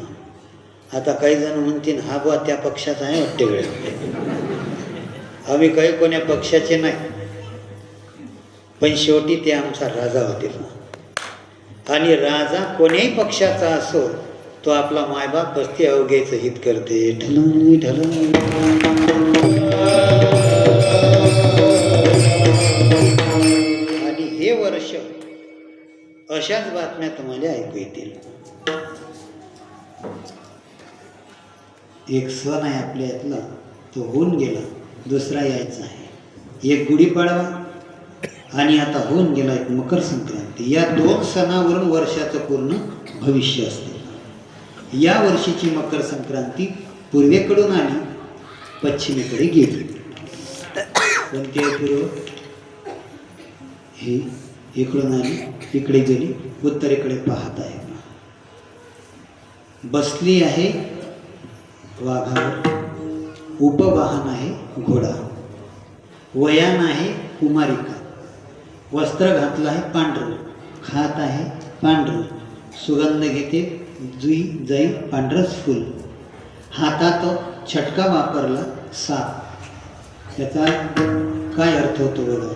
आता काही जण म्हणतील हा बा त्या पक्षाचा आहे वाटते वेळ. आम्ही काही कोण्या पक्षाचे नाही, पण शेवटी ते आमचा राजा होते बा. आणि राजा कोण्याही पक्षाचा असो तो आपला मायबाप बसते अवघेचं हित करते. ढलं ढलं. आणि हे वर्ष अशाच बातम्या तुम्हाला ऐकू येतील. एक सण आहे आपल्या यातला, तो होऊन गेला, दुसरा यायचा आहे. एक गुढीपाडवा आणि आता होऊन गेला एक मकर संक्रांती. या दोन सणावरून वर्षाचं पूर्ण भविष्य असते. या वर्षीची मकर संक्रांती पूर्वेकडून आली, पश्चिमेकडे गेली. कोणती आहे पूर्व? ही इकडून आली, इकडे गेली, उत्तरेकडे पाहत आहे. बसली आहे वाघावर, उपवाहन आहे घोडा, वयान आहे कुमारिका, वस्त्र घातलं आहे पांढरं, खात आहे पांढरं, सुगंध घेते जुई जाई पांढरंच फुल, हातात छटका वापरला साप. त्याचा काय अर्थ होतो बघा.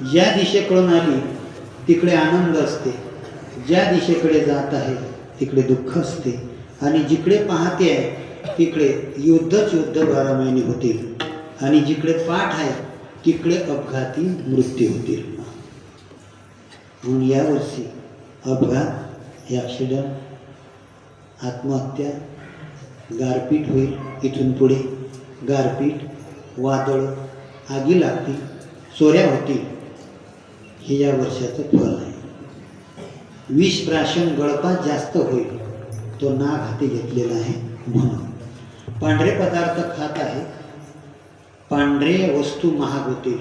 ज्या दिशेकडून आली तिकडे आनंद असते, ज्या दिशेकडे जात आहे तिकडे दुःख असते, आणि जिकडे पाहते आहे तिकडे युद्धच युद्ध 12 महिने होतील, आणि जिकडे पाठ आहे तिकडे अपघाती मृत्यू होतील. म्हणून यावर्षी अपघात, ॲक्सिडंट, आत्महत्या, गारपीट होईल. इथून पुढे गारपीट, वादळ, आगी लागतील, चोऱ्या होतील. हे या वर्षाचं फल आहे. विष प्राशन गळपात जास्त होईल, तो नाग हाती घेतलेला आहे. म्हणून पांढरे पदार्थ खात आहे, पांढरे वस्तू महाग होतील.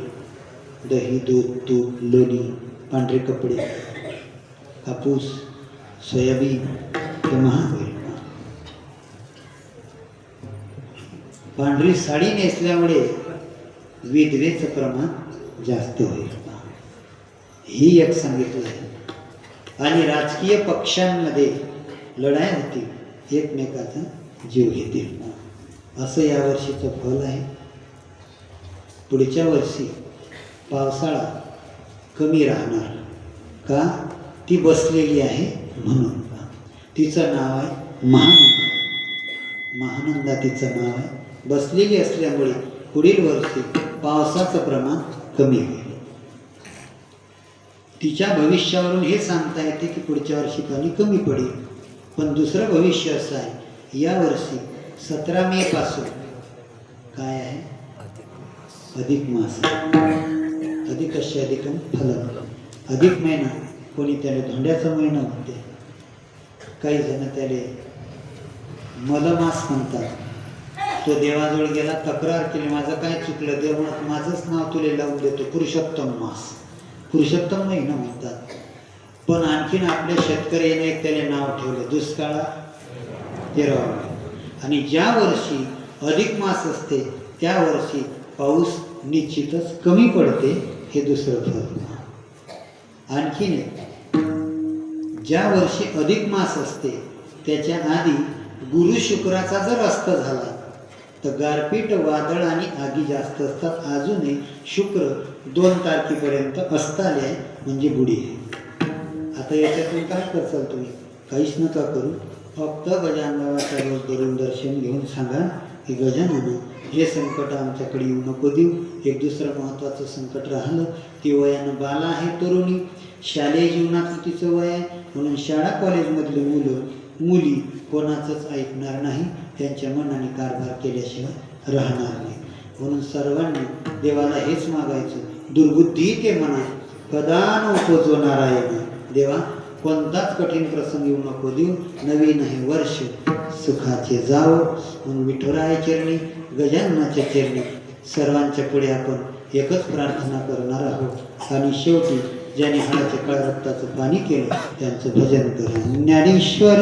दही, दूध, तूप, लोणी, पांढरे कपडे, कापूस, सोयाबीन हे महाग होईल. पांढरी साडी नेसल्यामुळे विधवेचं प्रमाण जास्त होईल. ही एक सांगितलं आहे. आणि राजकीय पक्षांमध्ये लढाई होती, एकमेकाचा जीव घेतील. असं यावर्षीचं फल आहे. पुढच्या वर्षी पावसाळा कमी राहणार का? ती बसलेली आहे म्हणून. तिचं नाव आहे महानंदा. महानंदा तिचं नाव आहे. बसलेली असल्यामुळे पुढील वर्षी पावसाचं प्रमाण कमी होईल. तिच्या भविष्यावरून हे सांगता येते की पुढच्या वर्षी पाणी कमी पडेल. पण दुसरं भविष्य असं आहे, यावर्षी 17 मे पासून काय आहे? अधिक मास. अधिकस्य अधिकम फलम. अधिक महिना, कोणी त्याला धोंड्याचा महिना म्हणते, काही जण त्याला मलमास म्हणतात. तो देवाजवळ गेला, तक्रार केली, माझं काय चुकलं, देव म्हणत माझंच नाव तुला लावून देतो, पुरुषोत्तम मास. पुरुषोत्तम महिना म्हणतात. पण आणखीन आपल्या शेतकऱ्याने एक त्याला नाव ठेवलं, दुष्काळा 13. आणि ज्या वर्षी अधिक मास असते त्या वर्षी पाऊस निश्चितच कमी पडते. हे दुसरं फल. आणखीन एक, ज्या वर्षी अधिक मास असते त्याच्या आधी गुरु शुक्राचा जर अस्त झाला तर गारपीट, वादळ आणि आगी जास्त असतात. अजूनही शुक्र 2 तारखेपर्यंत अस्ताले आहे, म्हणजे बुडी आहे. आता याच्यातून काय करसाल तुम्ही? काहीच नका करू. फक्त गजाननाचा रोज धरून दर्शन घेऊन सांगा की गजानन, हे संकट आमच्याकडे येऊ नको देऊ. एक दुसरं महत्त्वाचं संकट राहिलं, ती वयानं बाला आहे, तरुणी, शालेय जीवनात तिचं वय आहे. म्हणून शाळा कॉलेजमधले मुलं मुली कोणाचंच ऐकणार नाही, त्यांच्या मनाने कारभार केल्याशिवाय राहणार नाही. म्हणून सर्वांनी देवाला हेच मागायचं, दुर्बुद्धी ते म्हणा कदा न उपजो नारायण. देवा, कोणताच कठीण प्रसंग येऊ नको देऊ. नवीन हे वर्ष सुखाचे जावो. म्हणून विठुराया चरणी, गजाननाच्या चरणी सर्वांच्या पुढे आपण एकच प्रार्थना करणार आहोत. आणि शेवटी ज्यांनी हाडाचे काळ रक्ताचं पाणी केलं त्यांचं भजन करा. ज्ञानेश्वर